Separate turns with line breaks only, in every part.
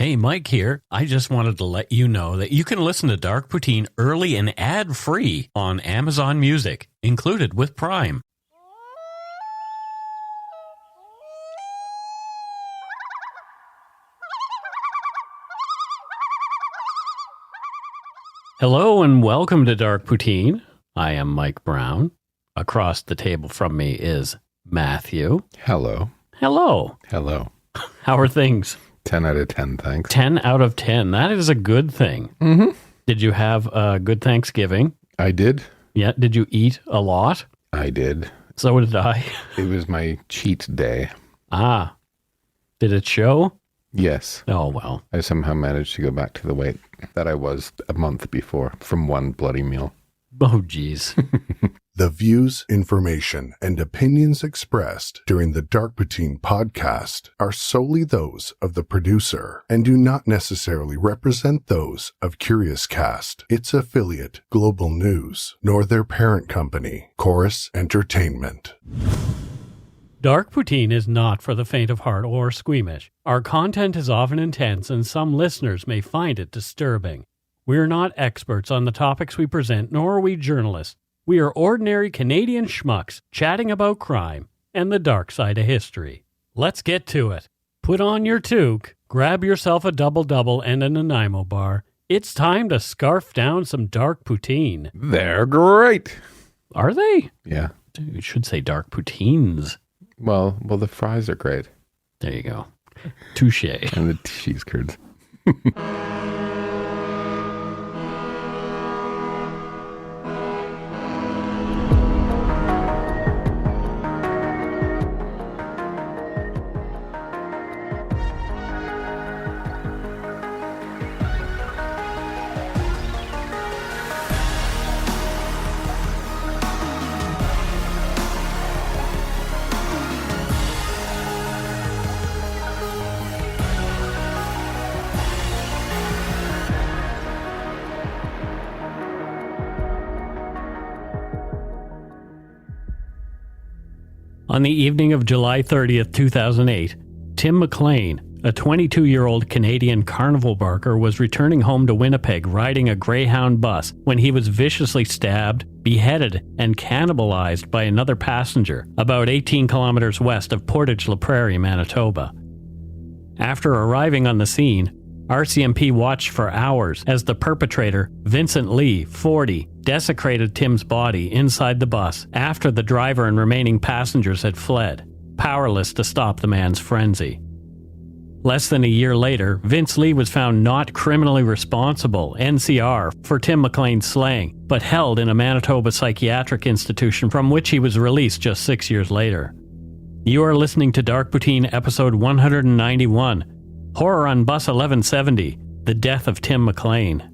Hey, Mike here. I just wanted to let you know that you can listen to Dark Poutine early and ad-free on Amazon Music, included with Prime. Hello and welcome to Dark Poutine. I am Mike Brown. Across the table from me is Matthew.
Hello.
Hello.
Hello.
How are things?
10 out of 10, thanks.
10 out of 10. That is a good thing.
Mm-hmm.
Did you have a good Thanksgiving?
I did.
Yeah. Did you eat a lot?
I did.
So did I.
It was my cheat day.
Ah. Did it show?
Yes.
Oh, well.
I somehow managed to go back to the weight that I was a month before from one bloody meal.
Oh, geez.
The views, information, and opinions expressed during the Dark Poutine podcast are solely those of the producer and do not necessarily represent those of Curious Cast, its affiliate, Global News, nor their parent company, Chorus Entertainment.
Dark Poutine is not for the faint of heart or squeamish. Our content is often intense and some listeners may find it disturbing. We're not experts on the topics we present, nor are we journalists. We are ordinary Canadian schmucks chatting about crime and the dark side of history. Let's get to it. Put on your toque, grab yourself a double-double and a Nanaimo bar. It's time to scarf down some dark poutine.
They're great.
Are they?
Yeah.
You should say dark poutines.
Well, the fries are great.
There you go. Touché.
And the cheese curds.
On the evening of July 30th, 2008, Tim McLean, a 22-year-old Canadian carnival barker, was returning home to Winnipeg riding a Greyhound bus when he was viciously stabbed, beheaded, and cannibalized by another passenger about 18 kilometers west of Portage la Prairie, Manitoba. After arriving on the scene, RCMP watched for hours as the perpetrator, Vincent Lee, 40, desecrated Tim's body inside the bus after the driver and remaining passengers had fled, powerless to stop the man's frenzy. Less than a year later, Vince Lee was found not criminally responsible, NCR, for Tim McLean's slaying, but held in a Manitoba psychiatric institution from which he was released just 6 years later. You are listening to Dark Poutine episode 191, Horror on Bus 1170, The Death of Tim McLean.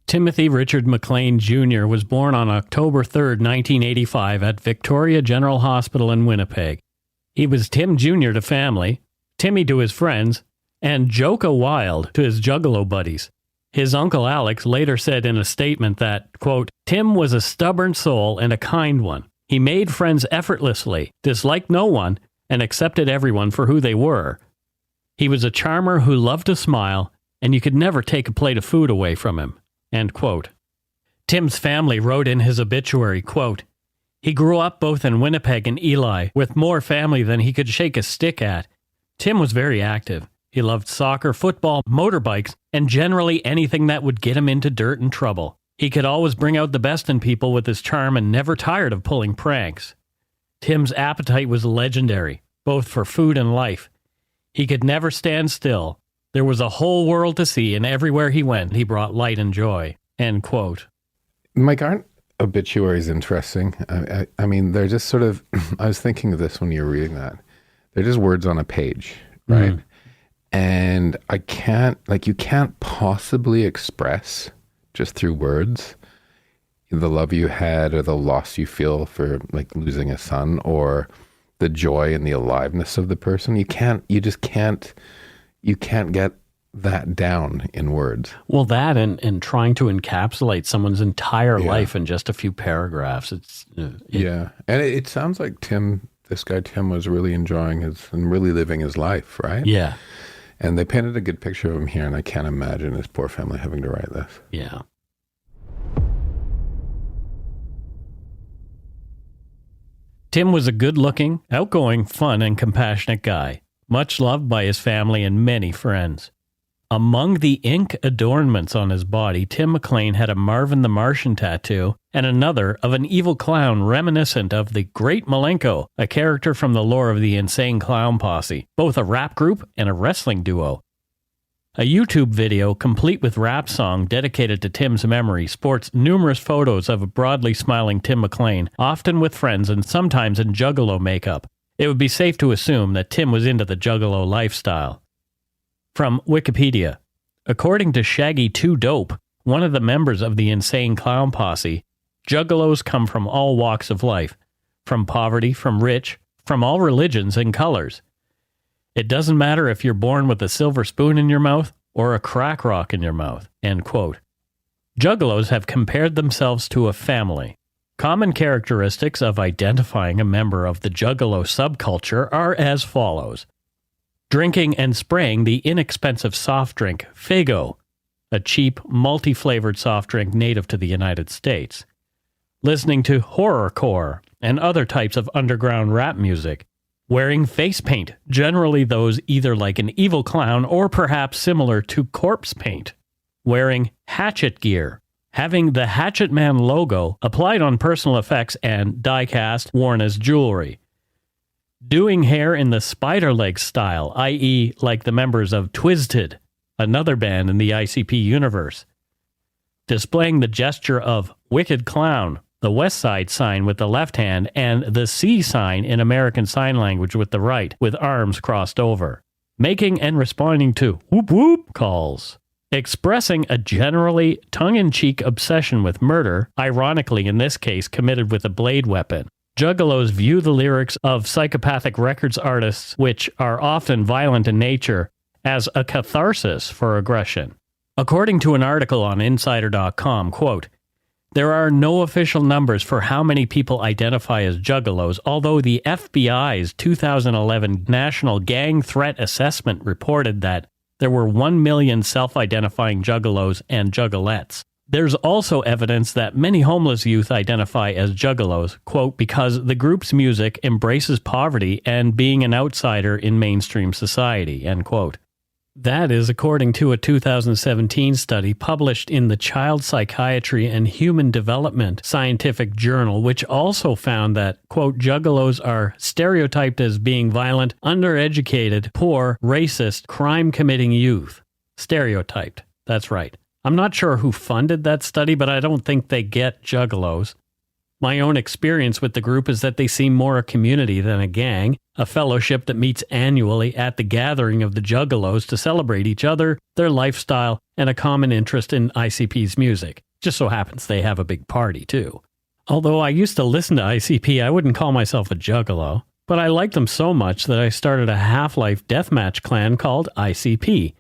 Timothy Richard McLean Jr. was born on October 3, 1985 at Victoria General Hospital in Winnipeg. He was Tim Jr. to family, Timmy to his friends, and Joka Wild to his juggalo buddies. His uncle Alex later said in a statement that, quote, Tim was a stubborn soul and a kind one. He made friends effortlessly, disliked no one, and accepted everyone for who they were. He was a charmer who loved to smile, and you could never take a plate of food away from him. End quote. Tim's family wrote in his obituary, quote, he grew up both in Winnipeg and Eli, with more family than he could shake a stick at. Tim was very active. He loved soccer, football, motorbikes, and generally anything that would get him into dirt and trouble. He could always bring out the best in people with his charm and never tired of pulling pranks. Tim's appetite was legendary, both for food and life. He could never stand still. There was a whole world to see, and everywhere he went, he brought light and joy. End quote.
Mike, aren't obituaries interesting? I mean, they're just sort of, I was thinking of this when you were reading that. They're just words on a page, right? Mm. And you can't possibly express just through words the love you had or the loss you feel for like losing a son or the joy and the aliveness of the person. You just can't get that down in words.
Well, that and trying to encapsulate someone's entire life in just a few paragraphs.
Yeah. And it sounds like Tim this guy Tim was really enjoying and really living his life, right?
Yeah.
And they painted a good picture of him here, and I can't imagine his poor family having to write this.
Yeah. Tim was a good-looking, outgoing, fun, and compassionate guy, much loved by his family and many friends. Among the ink adornments on his body, Tim McLean had a Marvin the Martian tattoo and another of an evil clown reminiscent of the Great Malenko, a character from the lore of the Insane Clown Posse, both a rap group and a wrestling duo. A YouTube video, complete with rap song dedicated to Tim's memory, sports numerous photos of a broadly smiling Tim McLean, often with friends and sometimes in juggalo makeup. It would be safe to assume that Tim was into the juggalo lifestyle. From Wikipedia, according to Shaggy 2 Dope, one of the members of the Insane Clown Posse, juggalos come from all walks of life, from poverty, from rich, from all religions and colors. It doesn't matter if you're born with a silver spoon in your mouth or a crack rock in your mouth, end quote. Juggalos have compared themselves to a family. Common characteristics of identifying a member of the juggalo subculture are as follows. Drinking and spraying the inexpensive soft drink Faygo, a cheap, multi-flavored soft drink native to the United States. Listening to horrorcore and other types of underground rap music. Wearing face paint, generally those either like an evil clown or perhaps similar to corpse paint. Wearing hatchet gear. Having the Hatchet Man logo applied on personal effects and die-cast worn as jewelry. Doing hair in the spider leg style, i.e. like the members of Twisted, another band in the ICP universe. Displaying the gesture of Wicked Clown, the West Side sign with the left hand, and the C sign in American Sign Language with the right, with arms crossed over. Making and responding to whoop whoop calls. Expressing a generally tongue-in-cheek obsession with murder, ironically in this case committed with a blade weapon. Juggalos view the lyrics of psychopathic records artists, which are often violent in nature, as a catharsis for aggression. According to an article on Insider.com, quote, there are no official numbers for how many people identify as juggalos, although the FBI's 2011 National Gang Threat Assessment reported that there were 1 million self-identifying juggalos and juggalettes. There's also evidence that many homeless youth identify as juggalos, quote, because the group's music embraces poverty and being an outsider in mainstream society, end quote. That is according to a 2017 study published in the Child Psychiatry and Human Development Scientific Journal, which also found that, quote, juggalos are stereotyped as being violent, undereducated, poor, racist, crime-committing youth. Stereotyped. That's right. I'm not sure who funded that study, but I don't think they get juggalos. My own experience with the group is that they seem more a community than a gang, a fellowship that meets annually at the gathering of the juggalos to celebrate each other, their lifestyle, and a common interest in ICP's music. Just so happens they have a big party, too. Although I used to listen to ICP, I wouldn't call myself a juggalo, but I liked them so much that I started a Half-Life deathmatch clan called ICP.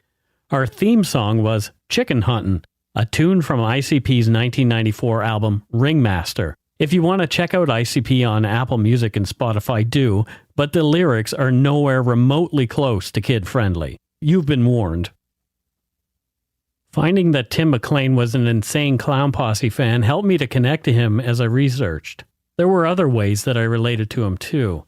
Our theme song was Chicken Huntin', a tune from ICP's 1994 album Ringmaster. If you want to check out ICP on Apple Music and Spotify, do, but the lyrics are nowhere remotely close to kid-friendly. You've been warned. Finding that Tim McLean was an Insane Clown Posse fan helped me to connect to him as I researched. There were other ways that I related to him too.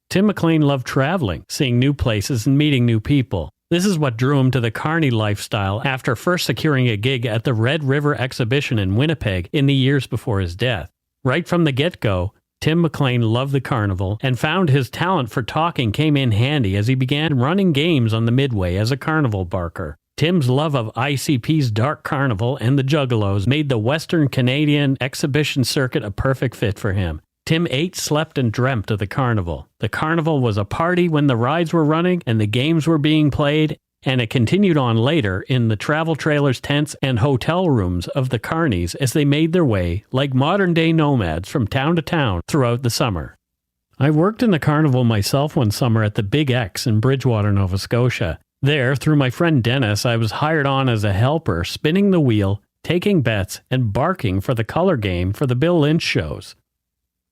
Tim McLean loved traveling, seeing new places and meeting new people. This is what drew him to the carny lifestyle after first securing a gig at the Red River exhibition in Winnipeg in the years before his death. Right from the get-go, Tim McLean loved the carnival and found his talent for talking came in handy as he began running games on the Midway as a carnival barker. Tim's love of ICP's Dark Carnival and the Juggalos made the Western Canadian exhibition circuit a perfect fit for him. Tim ate, slept, and dreamt of the carnival. The carnival was a party when the rides were running and the games were being played, and it continued on later in the travel trailers, tents, and hotel rooms of the carnies as they made their way, like modern-day nomads, from town to town throughout the summer. I worked in the carnival myself one summer at the Big X in Bridgewater, Nova Scotia. There, through my friend Dennis, I was hired on as a helper, spinning the wheel, taking bets, and barking for the color game for the Bill Lynch shows.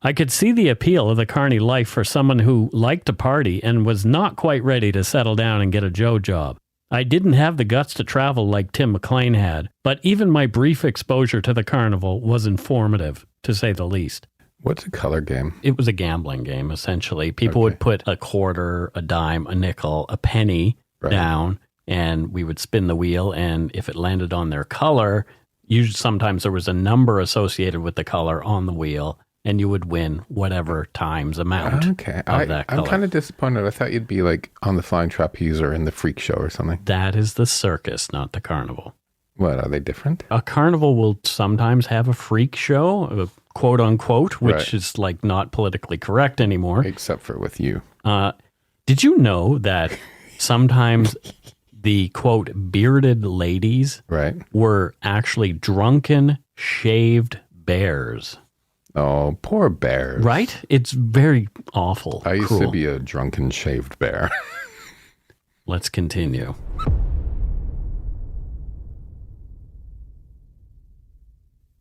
I could see the appeal of the carny life for someone who liked to party and was not quite ready to settle down and get a Joe job. I didn't have the guts to travel like Tim McLean had, but even my brief exposure to the carnival was informative, to say the least.
What's a color game?
It was a gambling game, essentially. People would put a quarter, a dime, a nickel, a penny down, and we would spin the wheel, and if it landed on their color, usually sometimes there was a number associated with the color on the wheel, and you would win whatever times amount of that color.
I'm kind of disappointed. I thought you'd be like on the flying trapeze or in the freak show or something.
That is the circus, not the carnival.
What, are they different?
A carnival will sometimes have a freak show, quote unquote, which is like not politically correct anymore.
Except for with you.
Did you know that sometimes the quote bearded ladies were actually drunken, shaved bears?
Oh, poor bears.
Right? It's very awful.
I used to be a drunken, shaved bear.
Let's continue.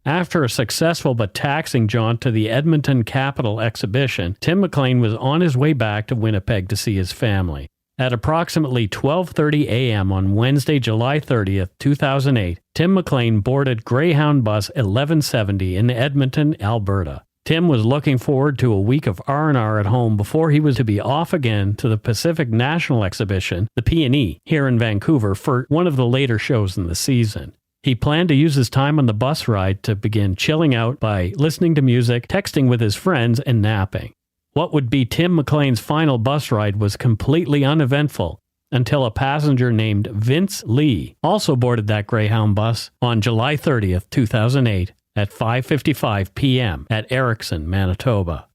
After a successful but taxing jaunt to the Edmonton Capitol exhibition, Tim McLean was on his way back to Winnipeg to see his family. At approximately 12:30 a.m. on Wednesday, July 30th, 2008, Tim McLean boarded Greyhound bus 1170 in Edmonton, Alberta. Tim was looking forward to a week of R&R at home before he was to be off again to the Pacific National Exhibition, the P&E, here in Vancouver for one of the later shows in the season. He planned to use his time on the bus ride to begin chilling out by listening to music, texting with his friends, and napping. What would be Tim McLean's final bus ride was completely uneventful until a passenger named Vince Lee also boarded that Greyhound bus on July 30th, 2008 at 5:55 p.m. at Erickson, Manitoba.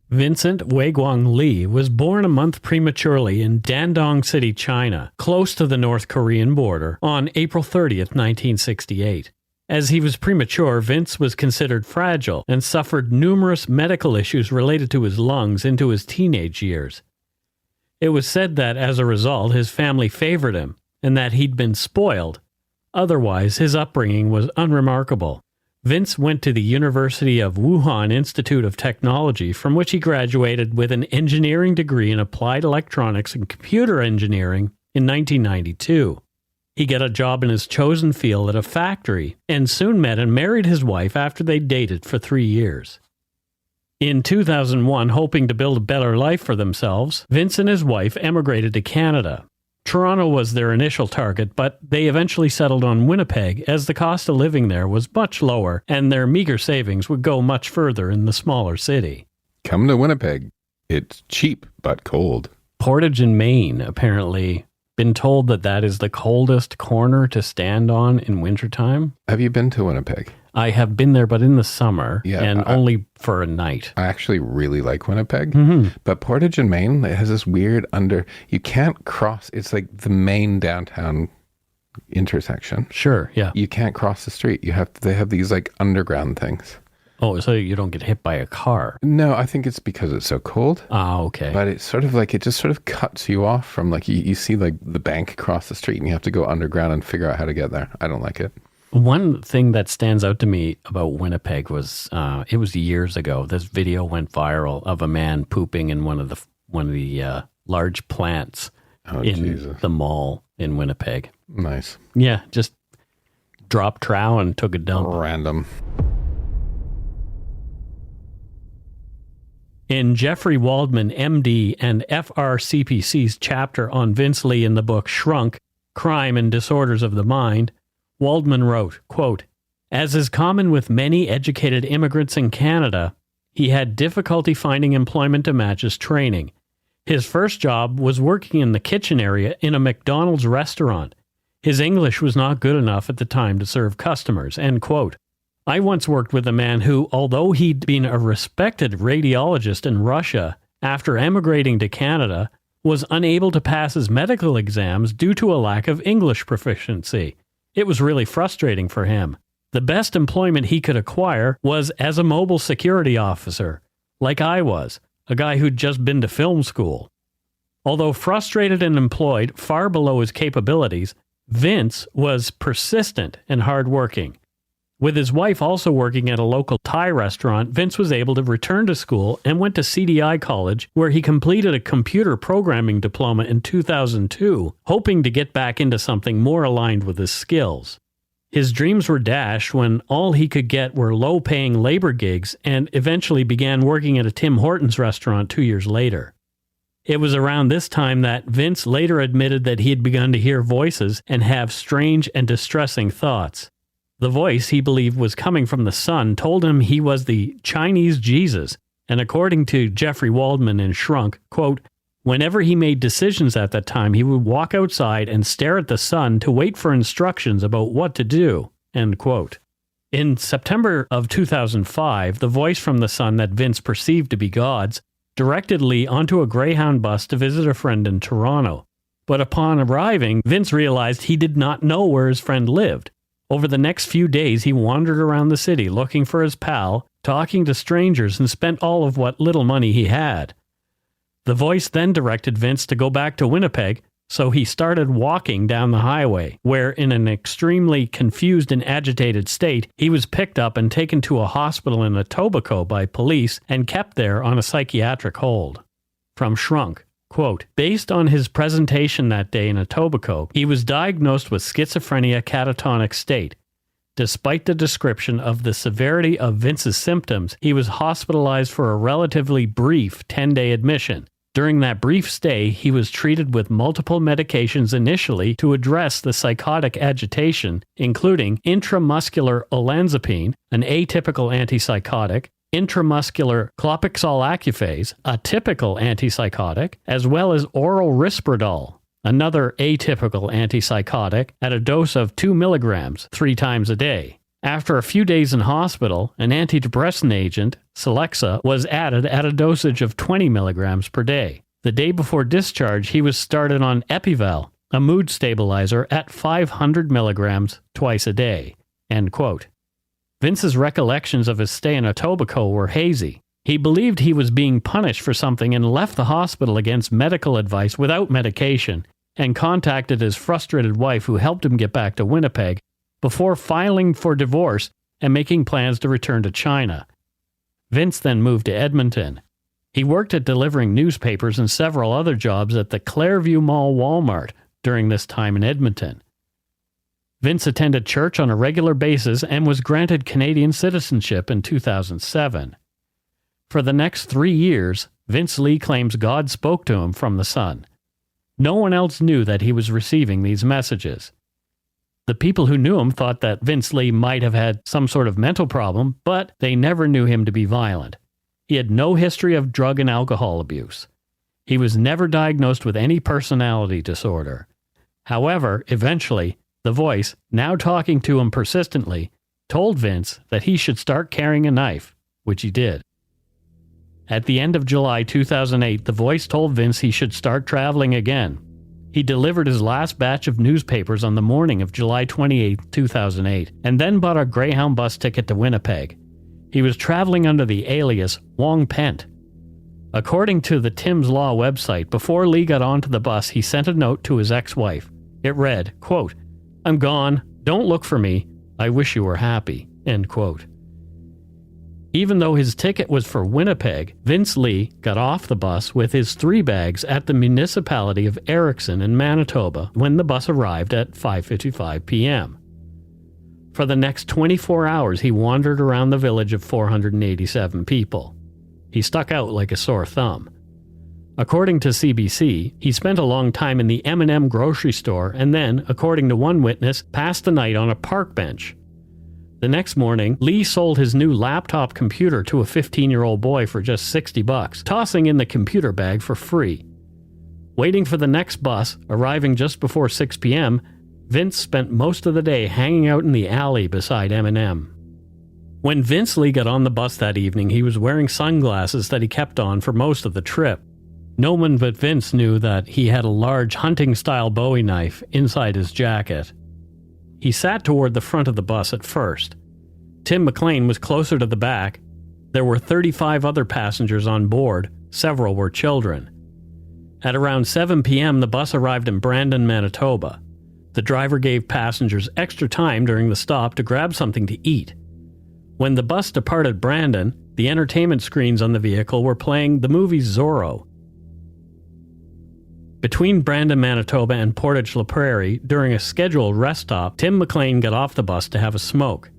Vincent Weiguang Lee was born a month prematurely in Dandong City, China, close to the North Korean border, on April 30th, 1968. As he was premature, Vince was considered fragile and suffered numerous medical issues related to his lungs into his teenage years. It was said that as a result, his family favored him and that he'd been spoiled. Otherwise, his upbringing was unremarkable. Vince went to the University of Wuhan Institute of Technology, from which he graduated with an engineering degree in applied electronics and computer engineering in 1992. He got a job in his chosen field at a factory and soon met and married his wife after they dated for 3 years. In 2001, hoping to build a better life for themselves, Vince and his wife emigrated to Canada. Toronto was their initial target, but they eventually settled on Winnipeg as the cost of living there was much lower and their meager savings would go much further in the smaller city.
Come to Winnipeg. It's cheap, but cold.
Portage in Maine, apparently. Been told that that is the coldest corner to stand on in wintertime.
Have you been to Winnipeg?
I have been there, but in the summer, and only for a night.
I actually really like Winnipeg, but Portage in Maine, it has this weird you can't cross, it's like the main downtown intersection.
Sure, yeah.
You can't cross the street. They have these like underground things.
Oh, so you don't get hit by a car?
No, I think it's because it's so cold.
Ah, okay.
But it's sort of like, it just sort of cuts you off from like, you see like the bank across the street and you have to go underground and figure out how to get there. I don't like it.
One thing that stands out to me about Winnipeg was, it was years ago, this video went viral of a man pooping in one of the large plants in the mall in Winnipeg.
Nice.
Yeah, just dropped trow and took a dump.
Random.
In Jeffrey Waldman, MD, and FRCPC's chapter on Vince Lee in the book Shrunk, Crime and Disorders of the Mind, Waldman wrote, quote, "As is common with many educated immigrants in Canada, he had difficulty finding employment to match his training. His first job was working in the kitchen area in a McDonald's restaurant. His English was not good enough at the time to serve customers," end quote. I once worked with a man who, although he'd been a respected radiologist in Russia, after emigrating to Canada, was unable to pass his medical exams due to a lack of English proficiency. It was really frustrating for him. The best employment he could acquire was as a mobile security officer, like I was, a guy who'd just been to film school. Although frustrated and employed far below his capabilities, Vince was persistent and hardworking. With his wife also working at a local Thai restaurant, Vince was able to return to school and went to CDI College, where he completed a computer programming diploma in 2002, hoping to get back into something more aligned with his skills. His dreams were dashed when all he could get were low-paying labor gigs, and eventually began working at a Tim Hortons restaurant 2 years later. It was around this time that Vince later admitted that he had begun to hear voices and have strange and distressing thoughts. The voice he believed was coming from the sun told him he was the Chinese Jesus, and according to Jeffrey Waldman in Shrunk, quote, whenever he made decisions at that time, he would walk outside and stare at the sun to wait for instructions about what to do, end quote. In September of 2005, the voice from the sun that Vince perceived to be God's directed Lee onto a Greyhound bus to visit a friend in Toronto. But upon arriving, Vince realized he did not know where his friend lived. Over the next few days, he wandered around the city looking for his pal, talking to strangers, and spent all of what little money he had. The voice then directed Vince to go back to Winnipeg, so he started walking down the highway, where in an extremely confused and agitated state, he was picked up and taken to a hospital in Etobicoke by police and kept there on a psychiatric hold. From Shrunk, quote, based on his presentation that day in Etobicoke, he was diagnosed with schizophrenia catatonic state. Despite the description of the severity of Vince's symptoms, he was hospitalized for a relatively brief 10-day admission. During that brief stay, he was treated with multiple medications initially to address the psychotic agitation, including intramuscular olanzapine, an atypical antipsychotic, intramuscular clopixol acufase, a typical antipsychotic, as well as oral Risperdal, another atypical antipsychotic, at a dose of 2 milligrams 3 times a day. After a few days in hospital, an antidepressant agent, Celexa, was added at a dosage of 20 milligrams per day. The day before discharge, he was started on Epival, a mood stabilizer, at 500 milligrams twice a day. End quote. Vince's recollections of his stay in Etobicoke were hazy. He believed he was being punished for something and left the hospital against medical advice without medication, and contacted his frustrated wife, who helped him get back to Winnipeg, before filing for divorce and making plans to return to China. Vince then moved to Edmonton. He worked at delivering newspapers and several other jobs at the Clairview Mall Walmart during this time in Edmonton. Vince attended church on a regular basis and was granted Canadian citizenship in 2007. For the next 3 years, Vince Lee claims God spoke to him from the sun. No one else knew that he was receiving these messages. The people who knew him thought that Vince Lee might have had some sort of mental problem, but they never knew him to be violent. He had no history of drug and alcohol abuse. He was never diagnosed with any personality disorder. However, eventually, the voice, now talking to him persistently, told Vince that he should start carrying a knife, which he did. At the end of July 2008, the voice told Vince he should start traveling again. He delivered his last batch of newspapers on the morning of July 28, 2008, and then bought a Greyhound bus ticket to Winnipeg. He was traveling under the alias Wong Pent. According to the Tim's Law website, before Lee got onto the bus, he sent a note to his ex-wife. It read, quote, I'm gone. Don't look for me. I wish you were happy. End quote. Even though his ticket was for Winnipeg, Vince Lee got off the bus with his 3 bags at the municipality of Erickson in Manitoba when the bus arrived at 5:55 p.m. For the next 24 hours, he wandered around the village of 487 people. He stuck out like a sore thumb. According to CBC, he spent a long time in the M&M grocery store and then, according to one witness, passed the night on a park bench. The next morning, Lee sold his new laptop computer to a 15-year-old boy for just $60, tossing in the computer bag for free. Waiting for the next bus, arriving just before 6 p.m., Vince spent most of the day hanging out in the alley beside M&M. When Vince Lee got on the bus that evening, he was wearing sunglasses that he kept on for most of the trip. No one but Vince knew that he had a large hunting-style Bowie knife inside his jacket. He sat toward the front of the bus at first. Tim McLean was closer to the back. There were 35 other passengers on board. Several were children. At around 7 p.m., the bus arrived in Brandon, Manitoba. The driver gave passengers extra time during the stop to grab something to eat. When the bus departed Brandon, the entertainment screens on the vehicle were playing the movie Zorro. Between Brandon, Manitoba and Portage la Prairie, during a scheduled rest stop, Tim McLean got off the bus to have a smoke.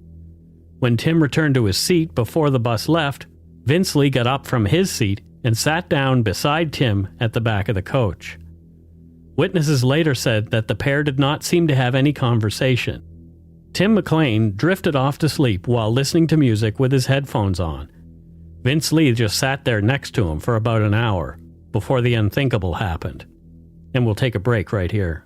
When Tim returned to his seat before the bus left, Vince Lee got up from his seat and sat down beside Tim at the back of the coach. Witnesses later said that the pair did not seem to have any conversation. Tim McLean drifted off to sleep while listening to music with his headphones on. Vince Lee just sat there next to him for about an hour before the unthinkable happened. And we'll take a break right here.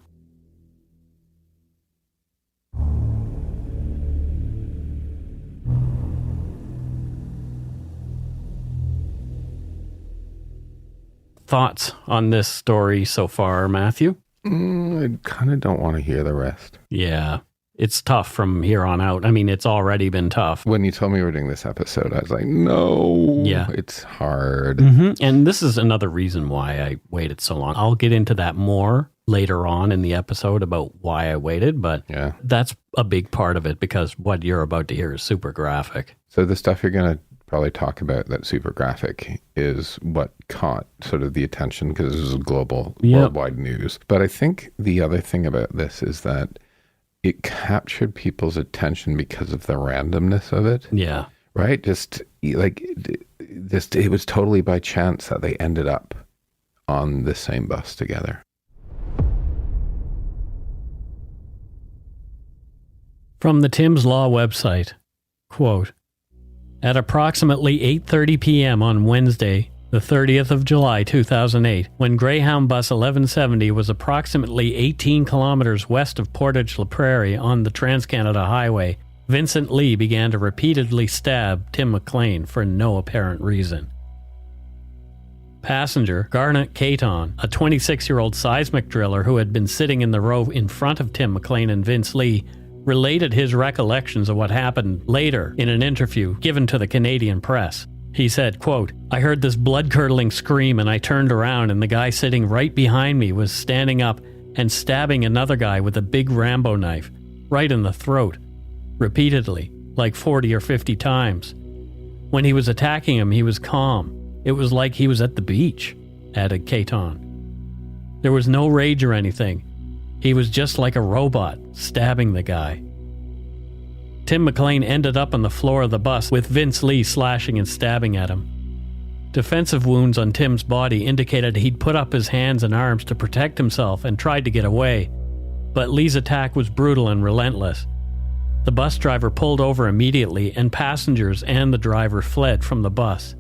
Thoughts on this story so far, Matthew?
I kind of don't want to hear the rest.
Yeah, it's tough from here on out. I mean, it's already been tough.
When you told me we were doing this episode, I was like, no,
yeah,
it's hard.
Mm-hmm. And this is another reason why I waited so long. I'll get into that more later on in the episode about why I waited, but
yeah,
that's a big part of it because what you're about to hear is super graphic.
So the stuff you're going to probably talk about that's super graphic is what caught sort of the attention because this is global, worldwide news. But I think the other thing about this is that it captured people's attention because of the randomness of it.
Yeah.
Right? Just it was totally by chance that they ended up on the same bus together.
From the Tim's Law website, quote, at approximately 8:30 p.m. on Wednesday, the 30th of July 2008, when Greyhound bus 1170 was approximately 18 kilometers west of Portage la Prairie on the Trans-Canada Highway, Vincent Lee began to repeatedly stab Tim McLean for no apparent reason. Passenger Garnet Caton, a 26-year-old seismic driller who had been sitting in the row in front of Tim McLean and Vince Lee, related his recollections of what happened later in an interview given to the Canadian press. He said, quote, I heard this blood-curdling scream and I turned around and the guy sitting right behind me was standing up and stabbing another guy with a big Rambo knife, right in the throat, repeatedly, like 40 or 50 times. When he was attacking him, he was calm. It was like he was at the beach, added Caton. There was no rage or anything. He was just like a robot, stabbing the guy. Tim McLean ended up on the floor of the bus with Vince Lee slashing and stabbing at him. Defensive wounds on Tim's body indicated he'd put up his hands and arms to protect himself and tried to get away, but Lee's attack was brutal and relentless. The bus driver pulled over immediately and passengers and the driver fled from the bus.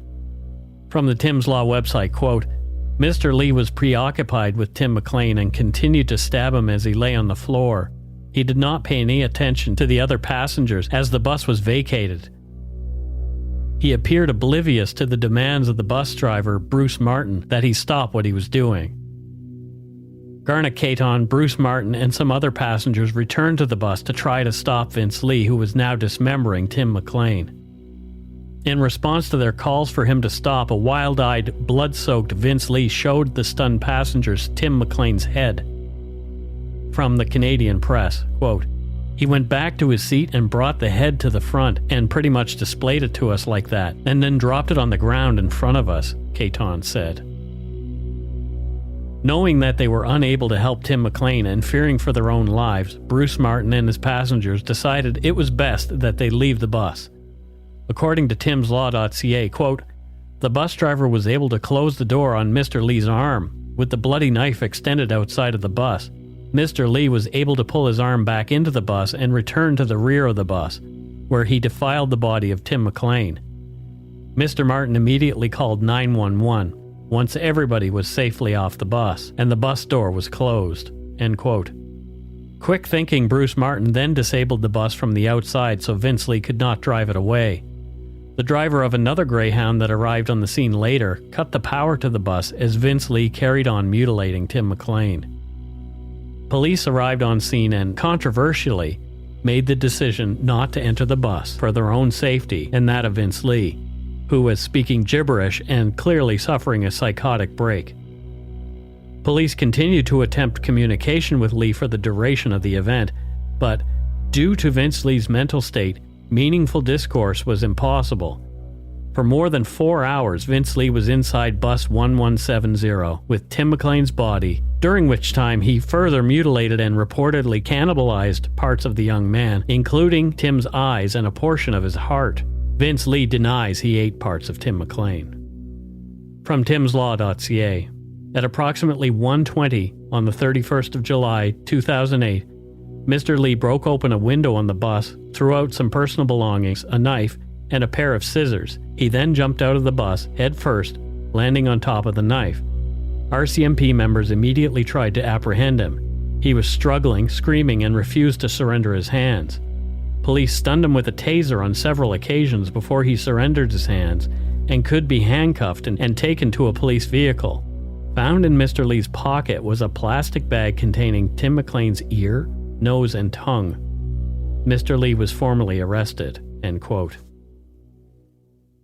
From the Tim's Law website, quote, Mr. Lee was preoccupied with Tim McLean and continued to stab him as he lay on the floor. He did not pay any attention to the other passengers as the bus was vacated. He appeared oblivious to the demands of the bus driver, Bruce Martin, that he stop what he was doing. Garnet Caton, Bruce Martin, and some other passengers returned to the bus to try to stop Vince Lee, who was now dismembering Tim McLean. In response to their calls for him to stop, a wild-eyed, blood-soaked Vince Lee showed the stunned passengers Tim McLean's head. From the Canadian press, quote, he went back to his seat and brought the head to the front and pretty much displayed it to us like that, and then dropped it on the ground in front of us, Caton said. Knowing that they were unable to help Tim McLean and fearing for their own lives, Bruce Martin and his passengers decided it was best that they leave the bus. According to timslaw.ca, quote, the bus driver was able to close the door on Mr. Lee's arm, with the bloody knife extended outside of the bus. Mr. Lee was able to pull his arm back into the bus and return to the rear of the bus, where he defiled the body of Tim McLean. Mr. Martin immediately called 911 once everybody was safely off the bus and the bus door was closed, end quote. Quick thinking Bruce Martin then disabled the bus from the outside so Vince Lee could not drive it away. The driver of another Greyhound that arrived on the scene later cut the power to the bus as Vince Lee carried on mutilating Tim McLean. Police arrived on scene and, controversially, made the decision not to enter the bus for their own safety and that of Vince Lee, who was speaking gibberish and clearly suffering a psychotic break. Police continued to attempt communication with Lee for the duration of the event, but due to Vince Lee's mental state, Meaningful discourse was impossible. For more than 4 hours, Vince Lee was inside bus 1170 with Tim McLean's body, during which time he further mutilated and reportedly cannibalized parts of the young man, including Tim's eyes and a portion of his heart. Vince Lee denies he ate parts of Tim McLean. From timslaw.ca, at approximately 1:20 on the 31st of July, 2008, Mr. Lee broke open a window on the bus, threw out some personal belongings, a knife, and a pair of scissors. He then jumped out of the bus, head first, landing on top of the knife. RCMP members immediately tried to apprehend him. He was struggling, screaming, and refused to surrender his hands. Police stunned him with a taser on several occasions before he surrendered his hands and could be handcuffed and taken to a police vehicle. Found in Mr. Lee's pocket was a plastic bag containing Tim McLean's ear, nose, and tongue. Mr. Lee was formally arrested. End quote.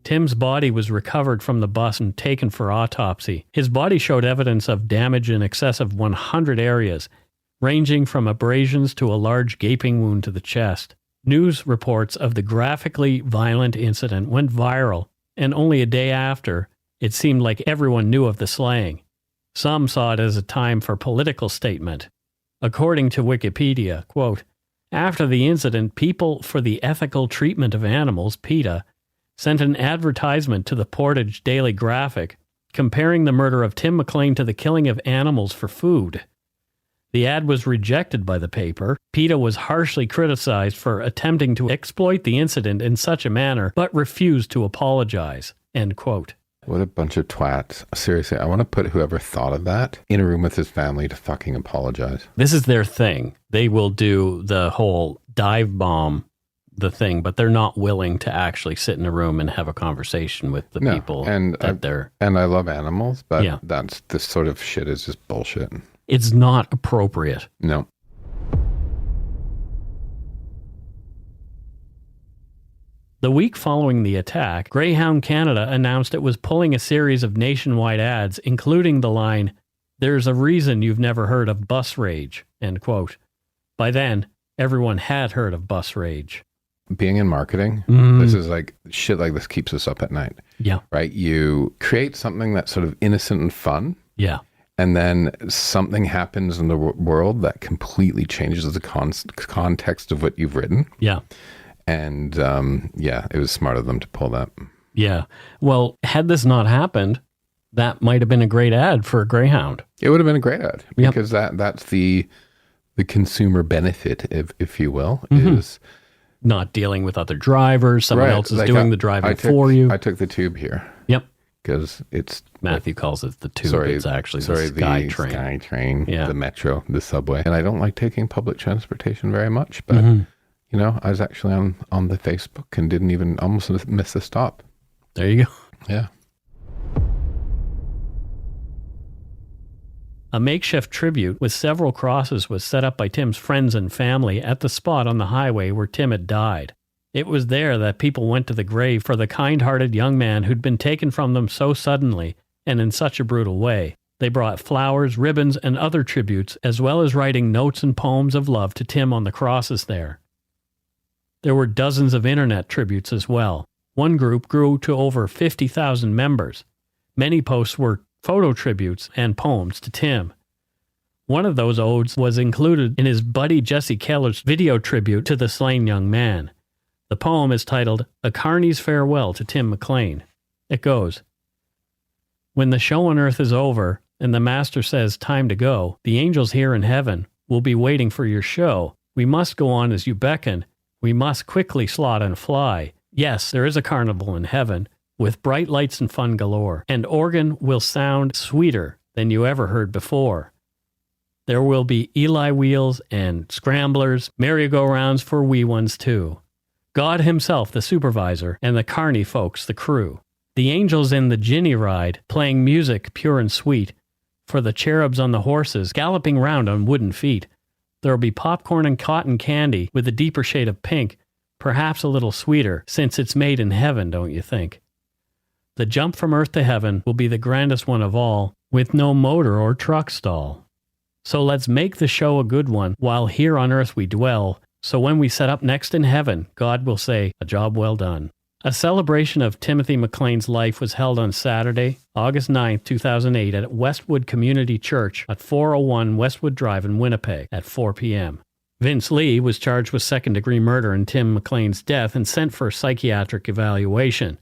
Tim's body was recovered from the bus and taken for autopsy. His body showed evidence of damage in excess of 100 areas, ranging from abrasions to a large gaping wound to the chest. News reports of the graphically violent incident went viral, and only a day after, it seemed like everyone knew of the slaying. Some saw it as a time for political statement. According to Wikipedia, quote, after the incident, People for the Ethical Treatment of Animals, PETA, sent an advertisement to the Portage Daily Graphic comparing the murder of Tim McLean to the killing of animals for food. The ad was rejected by the paper. PETA was harshly criticized for attempting to exploit the incident in such a manner, but refused to apologize. End quote.
What a bunch of twats. Seriously, I want to put whoever thought of that in a room with his family to fucking apologize.
This is their thing. They will do the whole dive bomb the thing, but they're not willing to actually sit in a room and have a conversation with the people that they're...
And I love animals, but
Yeah.
this sort of shit is just bullshit.
It's not appropriate.
No.
The week following the attack, Greyhound Canada announced it was pulling a series of nationwide ads, including the line, "There's a reason you've never heard of bus rage," end quote. By then, everyone had heard of bus rage.
Being in marketing, this is like, shit like this keeps us up at night.
Yeah.
Right? You create something that's sort of innocent and fun.
Yeah.
And then something happens in the world that completely changes the context of what you've written.
Yeah.
And it was smart of them to pull that.
Yeah. Well, had this not happened, that might have been a great ad for Greyhound.
It would have been a great ad
Yep.
because that's the consumer benefit, if you will, is
not dealing with other drivers. Someone else is doing the driving for you.
I took the tube here.
Yep.
Because it's...
Matthew calls it the tube. It's actually the Sky Train.
Sky Train,
Yeah.
the metro, the subway. And I don't like taking public transportation very much, but, you know, I was actually on the Facebook and didn't even almost miss a stop.
There you go.
Yeah.
A makeshift tribute with several crosses was set up by Tim's friends and family at the spot on the highway where Tim had died. It was there that people went to the grave for the kind-hearted young man who'd been taken from them so suddenly and in such a brutal way. They brought flowers, ribbons, and other tributes, as well as writing notes and poems of love to Tim on the crosses there. There were dozens of internet tributes as well. One group grew to over 50,000 members. Many posts were photo tributes and poems to Tim. One of those odes was included in his buddy Jesse Keller's video tribute to the slain young man. The poem is titled A Carney's Farewell to Tim McLean. It goes, "When the show on earth is over and the master says time to go, the angels here in heaven will be waiting for your show. We must go on as you beckon. We must quickly slot and fly. Yes, there is a carnival in heaven with bright lights and fun galore, and organ will sound sweeter than you ever heard before. There will be Eli wheels and scramblers, merry-go-rounds for wee ones too. God himself the supervisor, and the carny folks the crew. The angels in the ginny ride, playing music pure and sweet, for the cherubs on the horses galloping round on wooden feet. There'll be popcorn and cotton candy with a deeper shade of pink, perhaps a little sweeter, since it's made in heaven, don't you think? The jump from earth to heaven will be the grandest one of all, with no motor or truck stall. So let's make the show a good one while here on earth we dwell, So when we set up next in heaven, God will say, a job well done. A celebration of Timothy McLean's life was held on Saturday, August 9, 2008 at Westwood Community Church at 401 Westwood Drive in Winnipeg at 4 p.m. Vince Lee was charged with second-degree murder in Tim McLean's death and sent for psychiatric evaluation.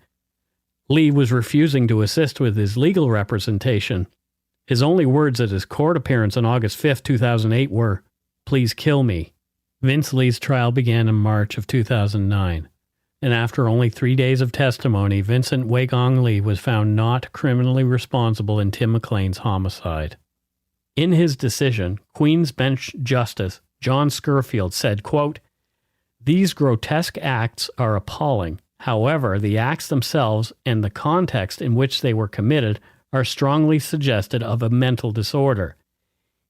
Lee was refusing to assist with his legal representation. His only words at his court appearance on August 5, 2008 were, "Please kill me." Vince Lee's trial began in March of 2009. And after only 3 days of testimony, Vincent Weigong Lee was found not criminally responsible in Tim McLean's homicide. In his decision, Queen's Bench Justice John Scurfield said, quote, "These grotesque acts are appalling. However, the acts themselves and the context in which they were committed are strongly suggestive of a mental disorder.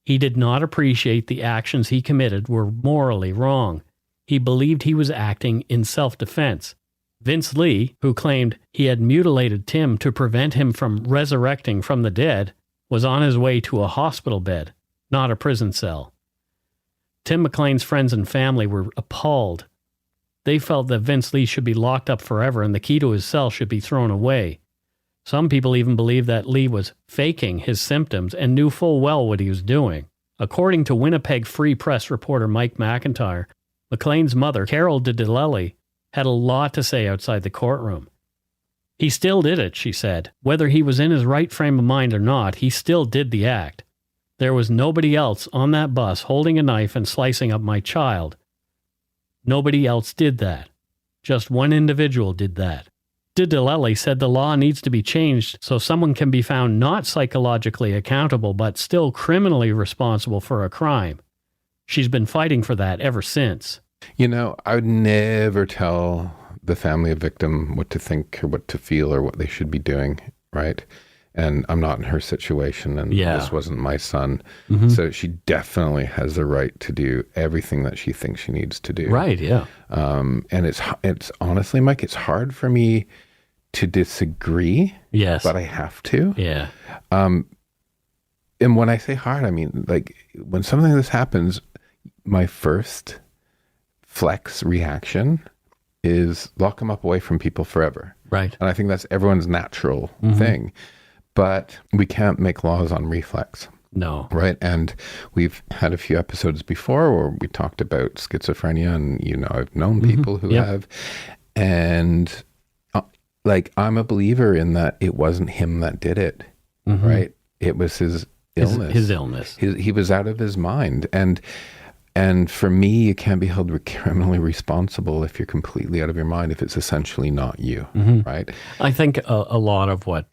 He did not appreciate the actions he committed were morally wrong. He believed he was acting in self-defense. Vince Lee, who claimed he had mutilated Tim to prevent him from resurrecting from the dead, was on his way to a hospital bed, not a prison cell. Tim McLean's friends and family were appalled. They felt that Vince Lee should be locked up forever and the key to his cell should be thrown away. Some people even believed that Lee was faking his symptoms and knew full well what he was doing. According to Winnipeg Free Press reporter Mike McIntyre, McLean's mother, Carol DiDelelli, had a lot to say outside the courtroom. He still did it, she said. Whether he was in his right frame of mind or not, he still did the act. There was nobody else on that bus holding a knife and slicing up my child. Nobody else did that. Just one individual did that. DiDelelli said the law needs to be changed so someone can be found not psychologically accountable but still criminally responsible for a crime. She's been fighting for that ever since.
You know, I would never tell the family of victim what to think or what to feel or what they should be doing, right? And I'm not in her situation, and this wasn't my son. Mm-hmm. So she definitely has the right to do everything that she thinks she needs to do.
Right, yeah.
And it's honestly, Mike, it's hard for me to disagree.
Yes.
But I have to.
Yeah.
And when I say hard, I mean, like, when something like this happens, my first flex reaction is lock them up away from people forever.
Right.
And I think that's everyone's natural thing. But we can't make laws on reflex.
No.
Right. And we've had a few episodes before where we talked about schizophrenia, and, you know, I've known people who have. And like, I'm a believer in that it wasn't him that did it. Right. It was his illness.
His illness.
He was out of his mind. And for me, you can't be held criminally responsible if you're completely out of your mind, if it's essentially not you. Right.
I think a lot of what,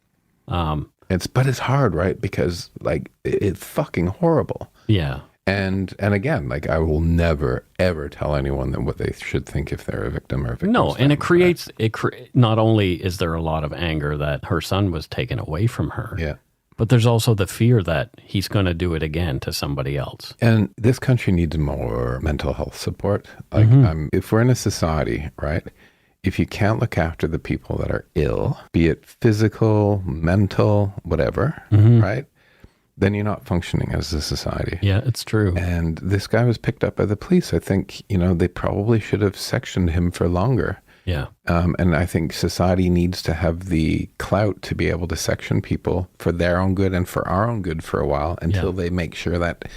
but it's hard, right? Because like, it's fucking horrible.
Yeah.
And again, like, I will never ever tell anyone that what they should think if they're a victim or a victim.
No, and it creates not only is there a lot of anger that her son was taken away from her.
Yeah.
But there's also the fear that he's going to do it again to somebody else.
And this country needs more mental health support. Like, if we're in a society, right? If you can't look after the people that are ill, be it physical, mental, whatever, right? Then you're not functioning as a society.
Yeah, it's true.
And this guy was picked up by the police. I think, you know, they probably should have sectioned him for longer.
Yeah.
And I think society needs to have the clout to be able to section people for their own good and for our own good for a while until they make sure that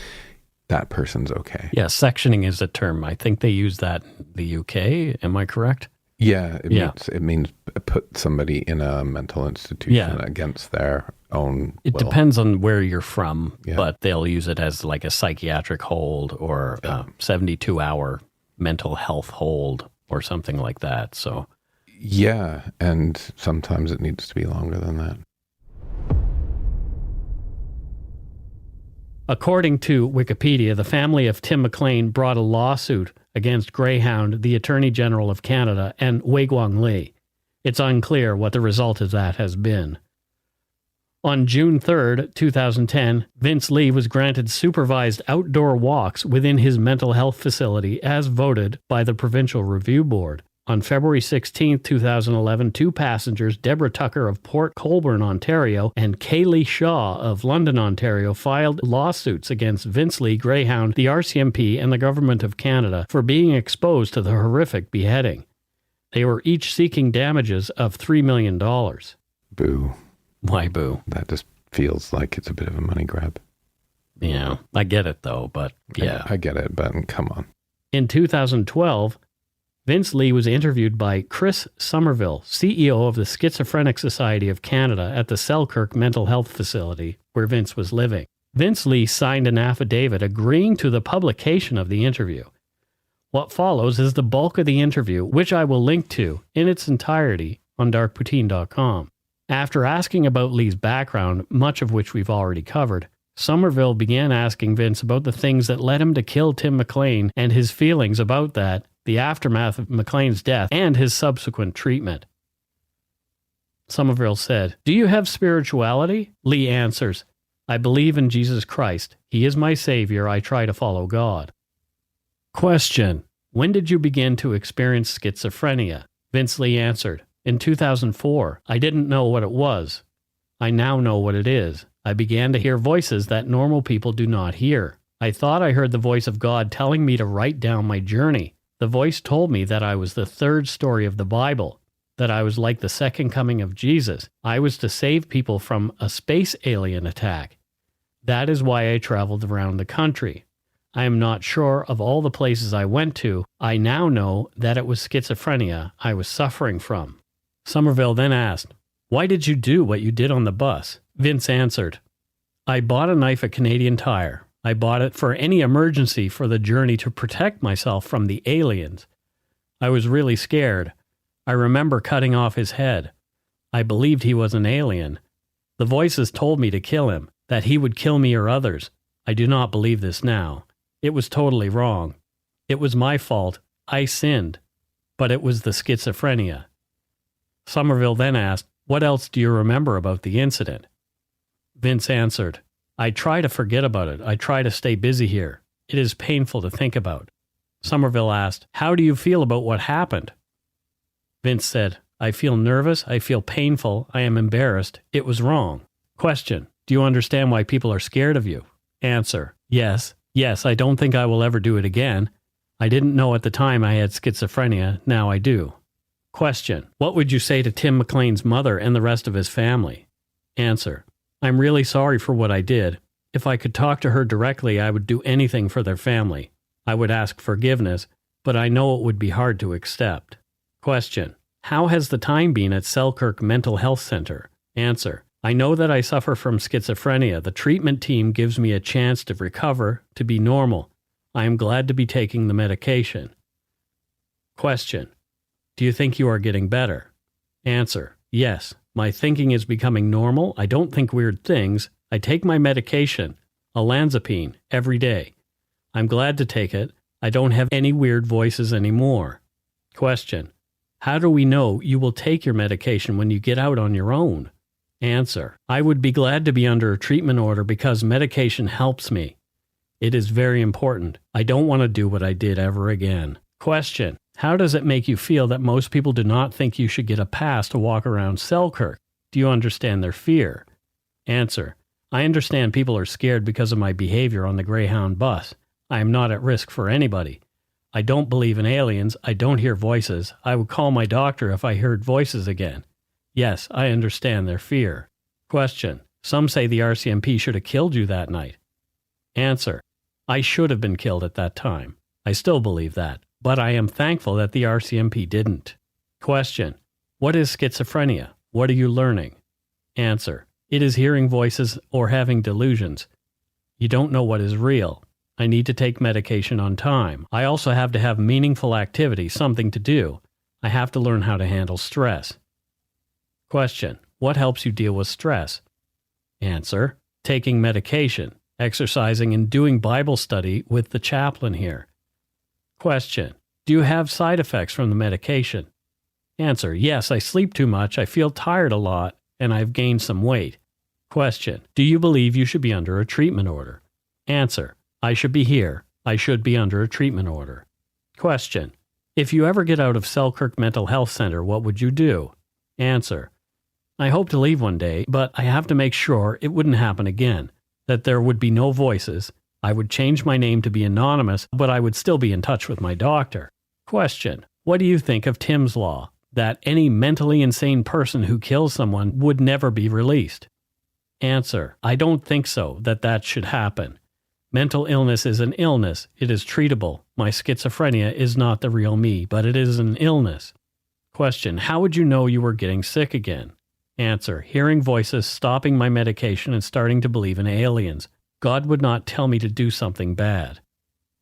that person's okay.
Yeah, sectioning is a term. I think they use that in the UK. Am I correct?
Yeah, it means put somebody in a mental institution against their own will.
Depends on where you're from, but they'll use it as like a psychiatric hold or a 72-hour mental health hold or something like that. So,
yeah, and sometimes it needs to be longer than that.
According to Wikipedia, the family of Tim McLean brought a lawsuit against Greyhound, the Attorney General of Canada, and Weigong Lee. It's unclear what the result of that has been. On June 3rd, 2010, Vince Lee was granted supervised outdoor walks within his mental health facility as voted by the Provincial Review Board. On February 16, 2011, two passengers, Deborah Tucker of Port Colborne, Ontario, and Kaylee Shaw of London, Ontario, filed lawsuits against Vince Lee, Greyhound, the RCMP, and the Government of Canada for being exposed to the horrific beheading. They were each seeking damages of $3 million.
Boo.
Why boo?
That just feels like it's a bit of a money grab.
Yeah, I get it though, but yeah.
I get it, but come on.
In 2012, Vince Lee was interviewed by Chris Somerville, CEO of the Schizophrenic Society of Canada at the Selkirk Mental Health Facility, where Vince was living. Vince Lee signed an affidavit agreeing to the publication of the interview. What follows is the bulk of the interview, which I will link to in its entirety on darkpoutine.com. After asking about Lee's background, much of which we've already covered, Somerville began asking Vince about the things that led him to kill Tim McLean and his feelings about that, the aftermath of McLean's death, and his subsequent treatment. Somerville said, "Do you have spirituality?" Lee answers, "I believe in Jesus Christ. He is my Savior. I try to follow God." Question: When did you begin to experience schizophrenia? Vince Lee answered, "In 2004. I didn't know what it was. I now know what it is. I began to hear voices that normal people do not hear. I thought I heard the voice of God telling me to write down my journey. The voice told me that I was the third story of the Bible, that I was like the second coming of Jesus. I was to save people from a space alien attack. That is why I traveled around the country. I am not sure of all the places I went to. I now know that it was schizophrenia I was suffering from." Somerville then asked, "Why did you do what you did on the bus?" Vince answered, "I bought a knife at Canadian Tire. I bought it for any emergency for the journey to protect myself from the aliens. I was really scared. I remember cutting off his head. I believed he was an alien. The voices told me to kill him, that he would kill me or others. I do not believe this now. It was totally wrong. It was my fault. I sinned. But it was the schizophrenia." Somerville then asked, "What else do you remember about the incident?" Vince answered, "I try to forget about it. I try to stay busy here. It is painful to think about." Somerville asked, "How do you feel about what happened?" Vince said, "I feel nervous. I feel painful. I am embarrassed. It was wrong." Question: Do you understand why people are scared of you? Answer: Yes. Yes, I don't think I will ever do it again. I didn't know at the time I had schizophrenia. Now I do. Question: What would you say to Tim McLean's mother and the rest of his family? Answer: I'm really sorry for what I did. If I could talk to her directly, I would do anything for their family. I would ask forgiveness, but I know it would be hard to accept. Question: How has the time been at Selkirk Mental Health Center? Answer: I know that I suffer from schizophrenia. The treatment team gives me a chance to recover, to be normal. I am glad to be taking the medication. Question: Do you think you are getting better? Answer: Yes. My thinking is becoming normal. I don't think weird things. I take my medication, olanzapine, every day. I'm glad to take it. I don't have any weird voices anymore. Question: How do we know you will take your medication when you get out on your own? Answer: I would be glad to be under a treatment order because medication helps me. It is very important. I don't want to do what I did ever again. Question: How does it make you feel that most people do not think you should get a pass to walk around Selkirk? Do you understand their fear? Answer: I understand people are scared because of my behavior on the Greyhound bus. I am not at risk for anybody. I don't believe in aliens. I don't hear voices. I would call my doctor if I heard voices again. Yes, I understand their fear. Question: Some say the RCMP should have killed you that night. Answer: I should have been killed at that time. I still believe that, but I am thankful that the RCMP didn't. Question: What is schizophrenia? What are you learning? Answer: It is hearing voices or having delusions. You don't know what is real. I need to take medication on time. I also have to have meaningful activity, something to do. I have to learn how to handle stress. Question: What helps you deal with stress? Answer: Taking medication, exercising, and doing Bible study with the chaplain here. Question: Do you have side effects from the medication? Answer: Yes, I sleep too much, I feel tired a lot, and I've gained some weight. Question: Do you believe you should be under a treatment order? Answer: I should be here. I should be under a treatment order. Question: If you ever get out of Selkirk Mental Health Center, what would you do? Answer: I hope to leave one day, but I have to make sure it wouldn't happen again, that there would be no voices. I would change my name to be anonymous, but I would still be in touch with my doctor. Question: what do you think of Tim's law, that any mentally insane person who kills someone would never be released? Answer: I don't think so, that should happen. Mental illness is an illness. It is treatable. My schizophrenia is not the real me, but it is an illness. Question: how would you know you were getting sick again? Answer: hearing voices, stopping my medication, and starting to believe in aliens. God would not tell me to do something bad.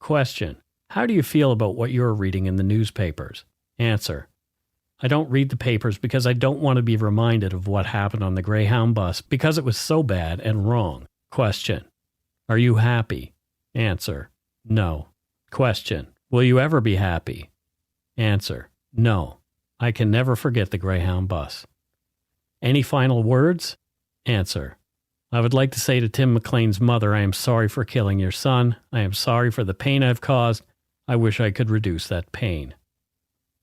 Question: how do you feel about what you're reading in the newspapers? Answer: I don't read the papers because I don't want to be reminded of what happened on the Greyhound bus because it was so bad and wrong. Question: are you happy? Answer: no. Question: will you ever be happy? Answer: no. I can never forget the Greyhound bus. Any final words? Answer: I would like to say to Tim McLean's mother, I am sorry for killing your son. I am sorry for the pain I've caused. I wish I could reduce that pain.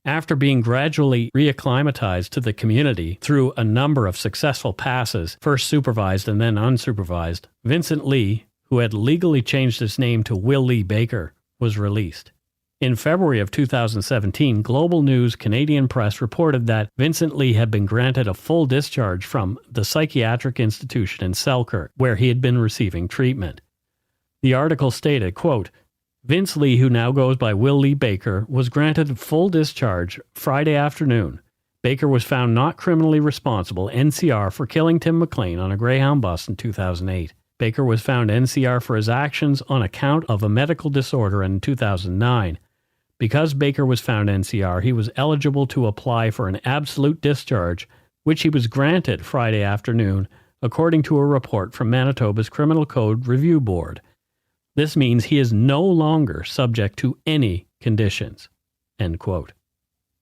After being gradually reacclimatized to the community through a number of successful passes, first supervised and then unsupervised, Vincent Lee, who had legally changed his name to Will Lee Baker, was released. In February of 2017, Global News Canadian Press reported that Vincent Lee had been granted a full discharge from the psychiatric institution in Selkirk, where he had been receiving treatment. The article stated, quote, Vince Lee, who now goes by Will Lee Baker, was granted full discharge Friday afternoon. Baker was found not criminally responsible, NCR, for killing Tim McLean on a Greyhound bus in 2008. Baker was found NCR for his actions on account of a medical disorder in 2009. Because Baker was found NCR, he was eligible to apply for an absolute discharge, which he was granted Friday afternoon, according to a report from Manitoba's Criminal Code Review Board. This means he is no longer subject to any conditions. End quote.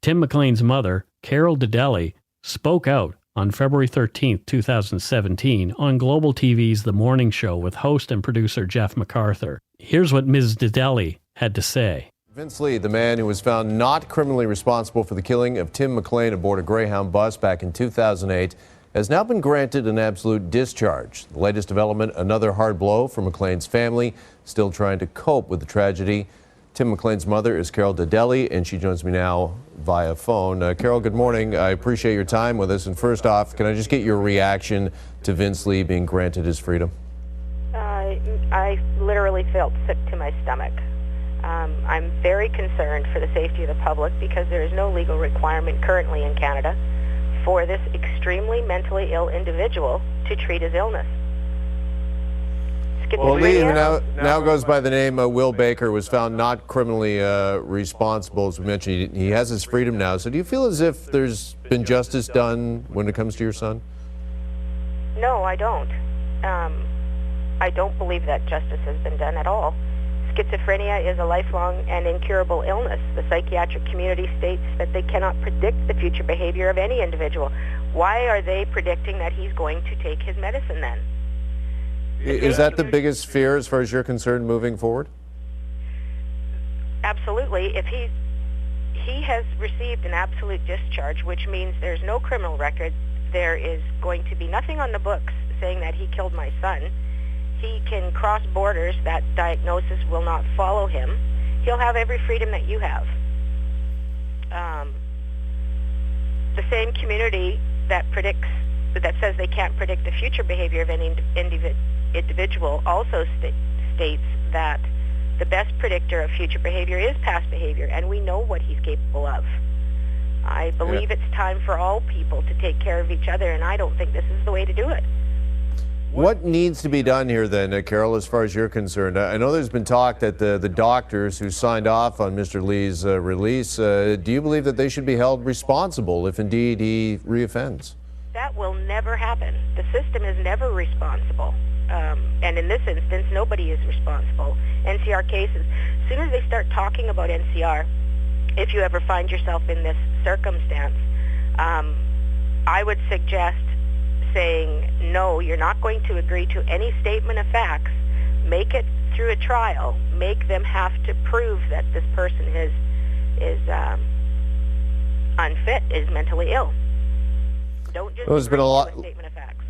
Tim McLean's mother, Carol Dedelli, spoke out on February 13, 2017, on Global TV's The Morning Show with host and producer Jeff MacArthur. Here's what Ms. Dedelli had to say.
Vince Lee, the man who was found not criminally responsible for the killing of Tim McLean aboard a Greyhound bus back in 2008, has now been granted an absolute discharge. The latest development, another hard blow for McLean's family, still trying to cope with the tragedy. Tim McLean's mother is Carol Dedelli, and she joins me now via phone. Carol, good morning. I appreciate your time with us. And first off, can I just get your reaction to Vince Lee being granted his freedom?
I literally felt sick to my stomach. I'm very concerned for the safety of the public because there is no legal requirement currently in Canada for this extremely mentally ill individual to treat his illness.
Well, Lee now goes by the name Will Baker, was found not criminally responsible, as we mentioned. He has his freedom now. So do you feel as if there's been justice done when it comes to your son?
No, I don't. I don't believe that justice has been done at all. Schizophrenia is a lifelong and incurable illness. The psychiatric community states that they cannot predict the future behavior of any individual. Why are they predicting that he's going to take his medicine then?
Is that the biggest fear as far as you're concerned moving forward?
Absolutely. If he has received an absolute discharge, which means there's no criminal record, there is going to be nothing on the books saying that he killed my son. He can cross borders. That diagnosis will not follow him. He'll have every freedom that you have. The same community that says they can't predict the future behavior of any individual also states that the best predictor of future behavior is past behavior, and we know what he's capable of. I believe it's time for all people to take care of each other, and I don't think this is the way to do it.
What needs to be done here then, Carol, as far as you're concerned? I know there's been talk that the doctors who signed off on Mr. Lee's release, do you believe that they should be held responsible if indeed he reoffends?
That will never happen. The system is never responsible. And in this instance, nobody is responsible. NCR cases, as soon as they start talking about NCR, if you ever find yourself in this circumstance, I would suggest saying, no, you're not going to agree to any statement of facts. Make it through a trial. Make them have to prove that this person is unfit, is mentally ill. Don't just
There's been a lot.
statement of facts.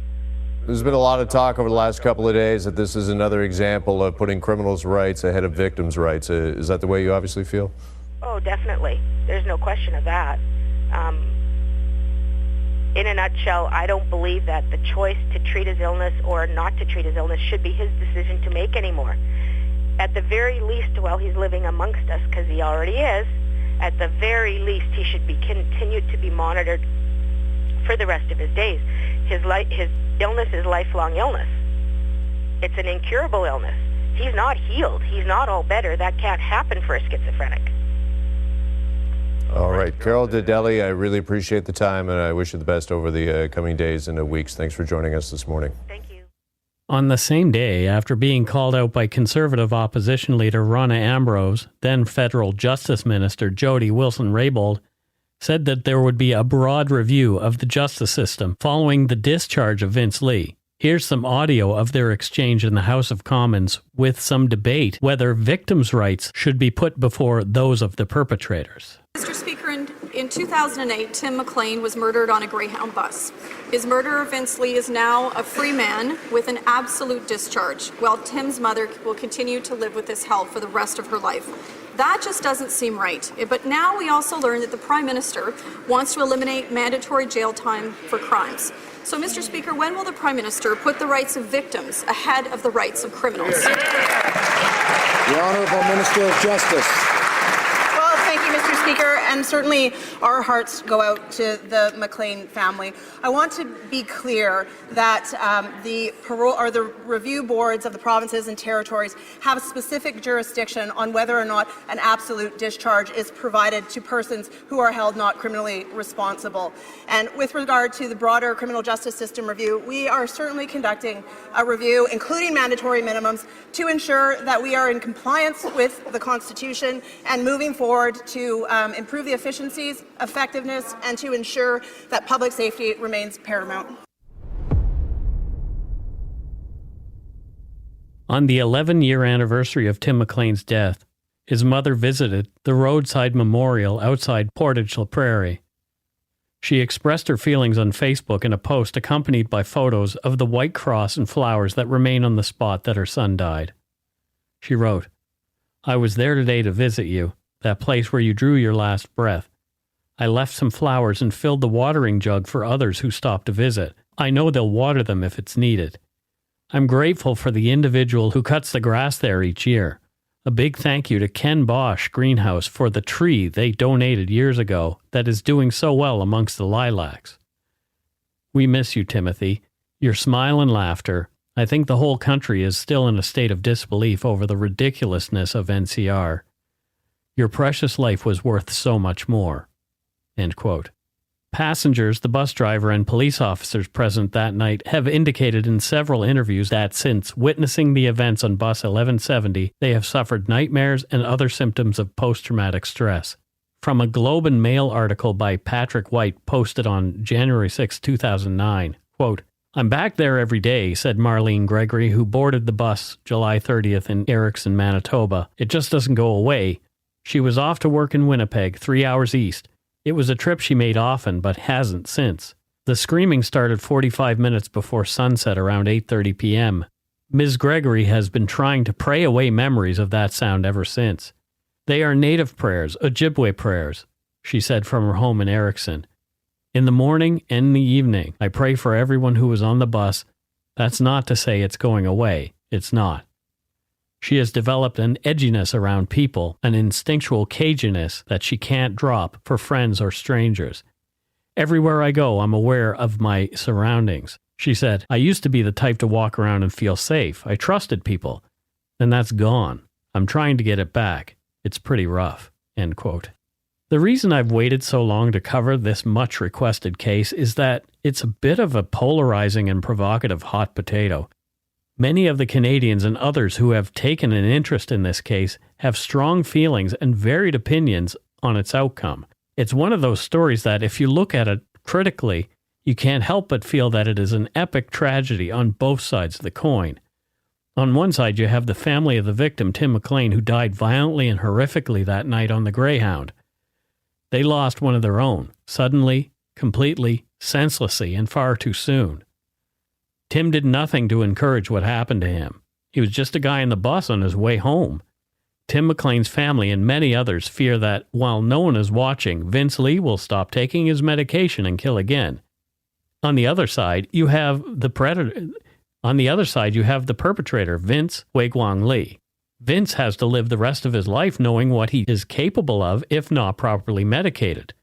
There's been a lot of talk over the last couple of days that this is another example of putting criminals' rights ahead of victims' rights. Is that the way you obviously feel?
Oh, definitely. There's no question of that. In a nutshell, I don't believe that the choice to treat his illness or not to treat his illness should be his decision to make anymore. At the very least, while he's living amongst us, because he already is, at the very least, he should be continued to be monitored for the rest of his days. His illness is lifelong illness. It's an incurable illness. He's not healed. He's not all better. That can't happen for a schizophrenic.
All right, Carol Dedeli, I really appreciate the time, and I wish you the best over the coming days and weeks. Thanks for joining us this morning.
Thank you.
On the same day, after being called out by Conservative opposition leader Ronna Ambrose, then Federal Justice Minister Jody Wilson-Raybould said that there would be a broad review of the justice system following the discharge of Vince Lee. Here's some audio of their exchange in the House of Commons with some debate whether victims' rights should be put before those of the perpetrators.
Mr. Speaker, in 2008, Tim McLean was murdered on a Greyhound bus. His murderer, Vince Lee, is now a free man with an absolute discharge, while Tim's mother will continue to live with this hell for the rest of her life. That just doesn't seem right. But now we also learn that the Prime Minister wants to eliminate mandatory jail time for crimes. So, Mr. Speaker, when will the Prime Minister put the rights of victims ahead of the rights of criminals?
The Honourable Minister of Justice.
Well, thank you, Mr. Speaker, and certainly our hearts go out to the McLean family. I want to be clear that the review boards of the provinces and territories have a specific jurisdiction on whether or not an absolute discharge is provided to persons who are held not criminally responsible. And with regard to the broader criminal justice system review, we are certainly conducting a review, including mandatory minimums, to ensure that we are in compliance with the Constitution and moving forward to improve the efficiencies, effectiveness, and to ensure that public safety remains paramount.
On the 11-year anniversary of Tim McLean's death, his mother visited the roadside memorial outside Portage la Prairie. She expressed her feelings on Facebook in a post accompanied by photos of the white cross and flowers that remain on the spot that her son died. She wrote, "I was there today to visit you, that place where you drew your last breath. I left some flowers and filled the watering jug for others who stopped to visit. I know they'll water them if it's needed. I'm grateful for the individual who cuts the grass there each year. A big thank you to Ken Bosch Greenhouse for the tree they donated years ago that is doing so well amongst the lilacs. We miss you, Timothy. Your smile and laughter. I think the whole country is still in a state of disbelief over the ridiculousness of NCR. Your precious life was worth so much more." End quote. Passengers, the bus driver, and police officers present that night have indicated in several interviews that since witnessing the events on bus 1170, they have suffered nightmares and other symptoms of post-traumatic stress. From a Globe and Mail article by Patrick White posted on January 6, 2009, quote, "I'm back there every day," said Marlene Gregory, who boarded the bus July 30th in Erickson, Manitoba. "It just doesn't go away. She was off to work in Winnipeg, 3 hours east. It was a trip she made often, but hasn't since. The screaming started 45 minutes before sunset around 8:30 p.m. Ms. Gregory has been trying to pray away memories of that sound ever since. They are native prayers, Ojibwe prayers," she said from her home in Erickson. "In the morning and in the evening, I pray for everyone who was on the bus. That's not to say it's going away. It's not. She has developed an edginess around people, an instinctual caginess that she can't drop for friends or strangers. Everywhere I go, I'm aware of my surroundings." She said, "I used to be the type to walk around and feel safe. I trusted people. And that's gone. I'm trying to get it back. It's pretty rough." End quote. The reason I've waited so long to cover this much requested case is that it's a bit of a polarizing and provocative hot potato. Many of the Canadians and others who have taken an interest in this case have strong feelings and varied opinions on its outcome. It's one of those stories that, if you look at it critically, you can't help but feel that it is an epic tragedy on both sides of the coin. On one side, you have the family of the victim, Tim McLean, who died violently and horrifically that night on the Greyhound. They lost one of their own, suddenly, completely, senselessly, and far too soon. Tim did nothing to encourage what happened to him. He was just a guy in the bus on his way home. Tim McLean's family and many others fear that, while no one is watching, Vince Lee will stop taking his medication and kill again. On the other side, you have the perpetrator, Vince Wei-Guang Lee. Vince has to live the rest of his life knowing what he is capable of if not properly medicated.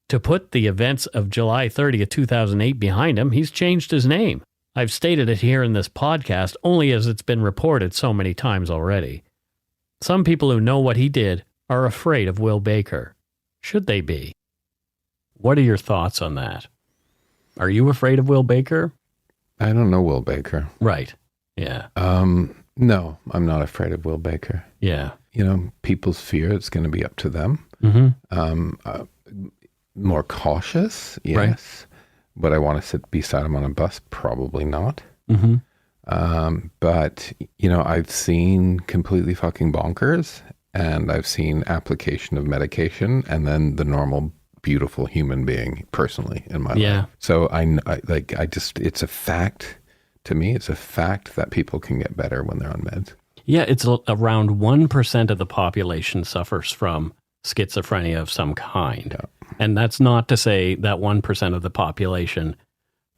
To put the events of July 30th, 2008 behind him, he's changed his name. I've stated it here in this podcast only as it's been reported so many times already. Some people who know what he did are afraid of Will Baker. Should they be? What are your thoughts on that? Are you afraid of Will Baker?
I don't know Will Baker.
Right. Yeah.
No, I'm not afraid of Will Baker.
Yeah.
You know, people's fear, it's going to be up to them. More cautious, yes. Right. Would I want to sit beside him on a bus? Probably not. But, you know, I've seen completely fucking bonkers, and I've seen application of medication, and then the normal, beautiful human being personally in my life. So it's a fact to me. It's a fact that people can get better when they're on meds.
Yeah, it's around 1% of the population suffers from schizophrenia of some kind. Yeah. And that's not to say that 1% of the population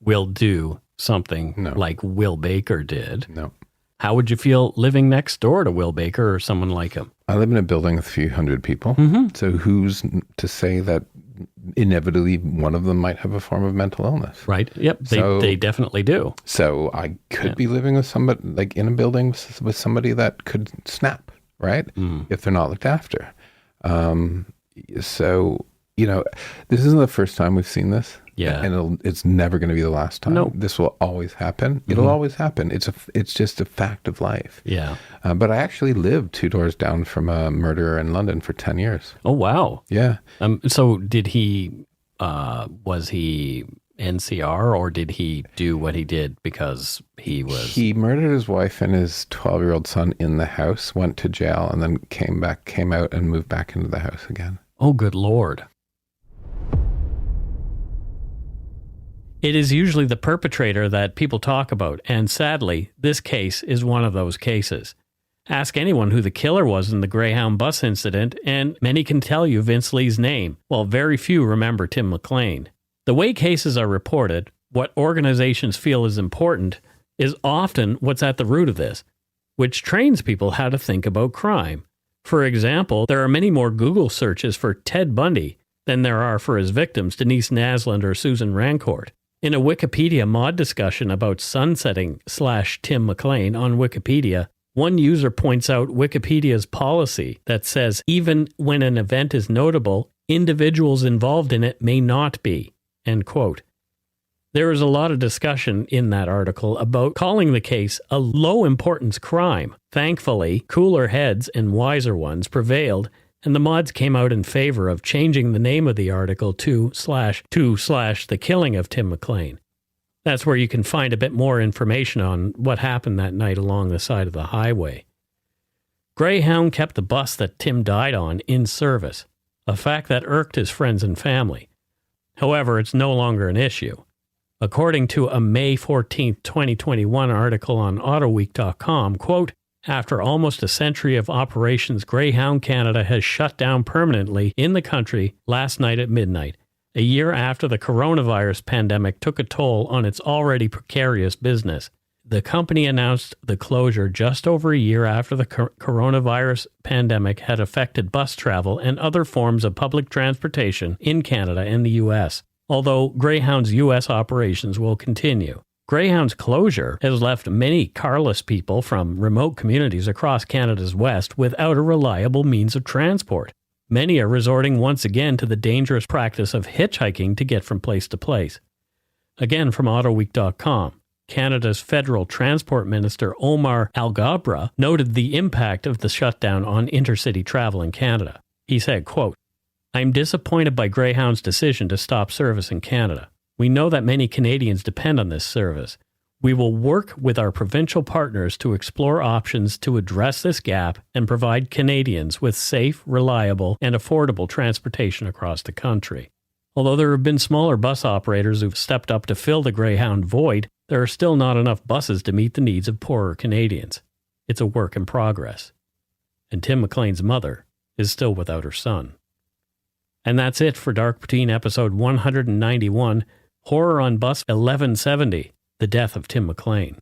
will do something like Will Baker did.
No.
How would you feel living next door to Will Baker or someone like him?
I live in a building with a few hundred people. So who's to say that inevitably one of them might have a form of mental illness?
Right. Yep. They definitely do.
So I could be living with somebody, like in a building with somebody that could snap, right? If they're not looked after. So, you know, this isn't the first time we've seen this.
Yeah.
And it's never going to be the last time.
No.
This will always happen. It'll always happen. It's just a fact of life.
Yeah.
But I actually lived 2 doors down from a murderer in London for 10 years.
Oh, wow.
Yeah.
So did he, was he NCR, or did he do what he did because he was...
He murdered his wife and his 12-year-old son in the house, went to jail, and then came out and moved back into the house again.
Oh, good Lord. It is usually the perpetrator that people talk about, and sadly, this case is one of those cases. Ask anyone who the killer was in the Greyhound bus incident, and many can tell you Vince Lee's name, while very few remember Tim McLean. The way cases are reported, what organizations feel is important, is often what's at the root of this, which trains people how to think about crime. For example, there are many more Google searches for Ted Bundy than there are for his victims, Denise Naslund or Susan Rancourt. In a Wikipedia mod discussion about sunsetting /Tim McLean on Wikipedia, one user points out Wikipedia's policy that says even when an event is notable, individuals involved in it may not be. End quote. There is a lot of discussion in that article about calling the case a low-importance crime. Thankfully, cooler heads and wiser ones prevailed, and the mods came out in favor of changing the name of the article to /The Killing of Tim McLean. That's where you can find a bit more information on what happened that night along the side of the highway. Greyhound kept the bus that Tim died on in service, a fact that irked his friends and family. However, it's no longer an issue. According to a May 14, 2021 article on autoweek.com, quote, after almost a century of operations, Greyhound Canada has shut down permanently in the country last night at midnight, a year after the coronavirus pandemic took a toll on its already precarious business. The company announced the closure just over a year after the coronavirus pandemic had affected bus travel and other forms of public transportation in Canada and the U.S., although Greyhound's U.S. operations will continue. Greyhound's closure has left many carless people from remote communities across Canada's west without a reliable means of transport. Many are resorting once again to the dangerous practice of hitchhiking to get from place to place. Again from autoweek.com, Canada's Federal Transport Minister Omar Al-Ghabra noted the impact of the shutdown on intercity travel in Canada. He said, quote, I'm disappointed by Greyhound's decision to stop service in Canada. We know that many Canadians depend on this service. We will work with our provincial partners to explore options to address this gap and provide Canadians with safe, reliable, and affordable transportation across the country. Although there have been smaller bus operators who've stepped up to fill the Greyhound void, there are still not enough buses to meet the needs of poorer Canadians. It's a work in progress. And Tim McLean's mother is still without her son. And that's it for Dark Poutine episode 191, Horror on Bus 1170, The Death of Tim McLean.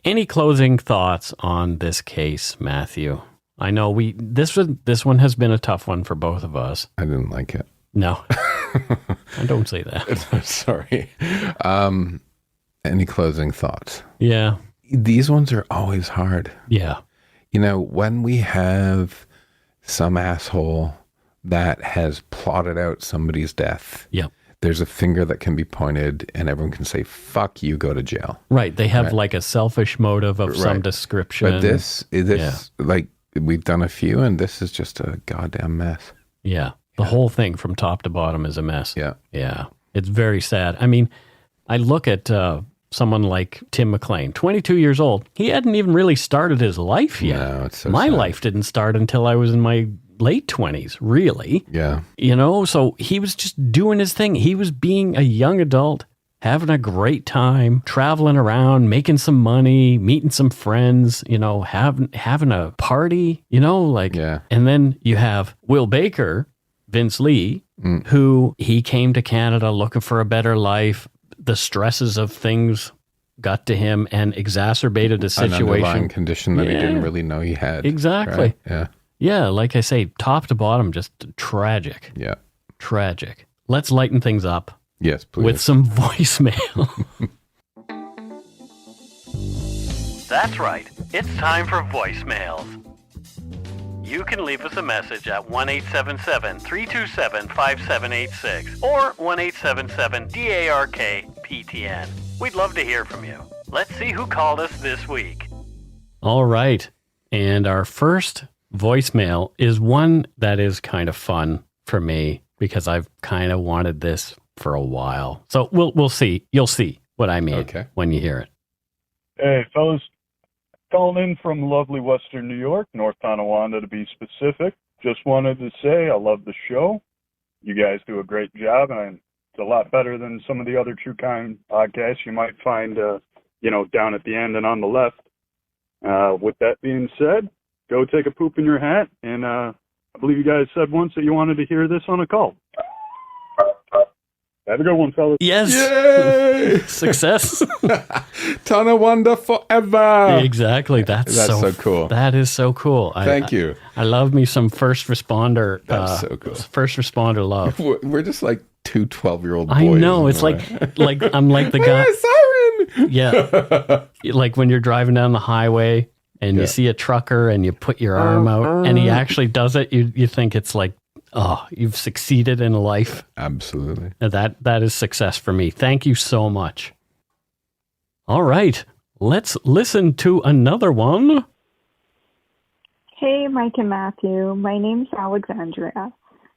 Any closing thoughts on this case, Matthew? I know this one has been a tough one for both of us.
I didn't like it.
No. I don't say that.
Sorry. Any closing thoughts?
Yeah.
These ones are always hard.
Yeah.
You know, when we have some asshole that has plotted out somebody's death,
yep,
there's a finger that can be pointed and everyone can say, fuck you, go to jail.
Right. They have like a selfish motive of some description.
But this like, we've done a few and this is just a goddamn mess.
Yeah. The whole thing from top to bottom is a mess.
Yeah.
Yeah. It's very sad. I mean, I look at someone like Tim McLean, 22 years old. He hadn't even really started his life yet.
No, it's so
my
sad.
life didn't start until I was in my late 20s, really.
Yeah.
You know, so he was just doing his thing. He was being a young adult, having a great time, traveling around, making some money, meeting some friends, you know, having a party, you know, like,
yeah.
And then you have Will Baker, Vince Lee, who he came to Canada looking for a better life. The stresses of things got to him and exacerbated the situation.
An underlying condition that he didn't really know he had.
Exactly.
Right? Yeah.
Yeah, like I say, top to bottom, just tragic.
Yeah.
Tragic. Let's lighten things up.
Yes, please.
With some voicemail. That's right. It's time for voicemails. You can leave us a message at 1-877-327-5786 or 1-877-DARK-PTN. We'd love to hear from you. Let's see who called us this week. All right. And our first voicemail is one that is kind of fun for me because I've kind of wanted this for a while. So we'll see. You'll see what I mean when you hear it.
Hey, fellas. Calling in from lovely Western New York, North Tonawanda to be specific. Just wanted to say I love the show. You guys do a great job, and it's a lot better than some of the other true crime podcasts you might find, down at the end and on the left. With that being said, go take a poop in your hat, and I believe you guys said once that you wanted to hear this on a call. Have a good one, fellas.
Yes.
Yay!
Success.
Tonawanda forever.
Exactly. That's so
cool.
That is so cool.
Thank you.
I love me some first responder.
That's so cool.
First responder love.
We're just like two 12-year-old boys.
I know. It's like I'm like the guy.
Siren.
Yeah. Like when you're driving down the highway and you see a trucker and you put your arm out and he actually does it. You think it's like, oh, you've succeeded in life.
Absolutely.
That is success for me. Thank you so much. All right. Let's listen to another one.
Hey, Mike and Matthew. My name's Alexandria. And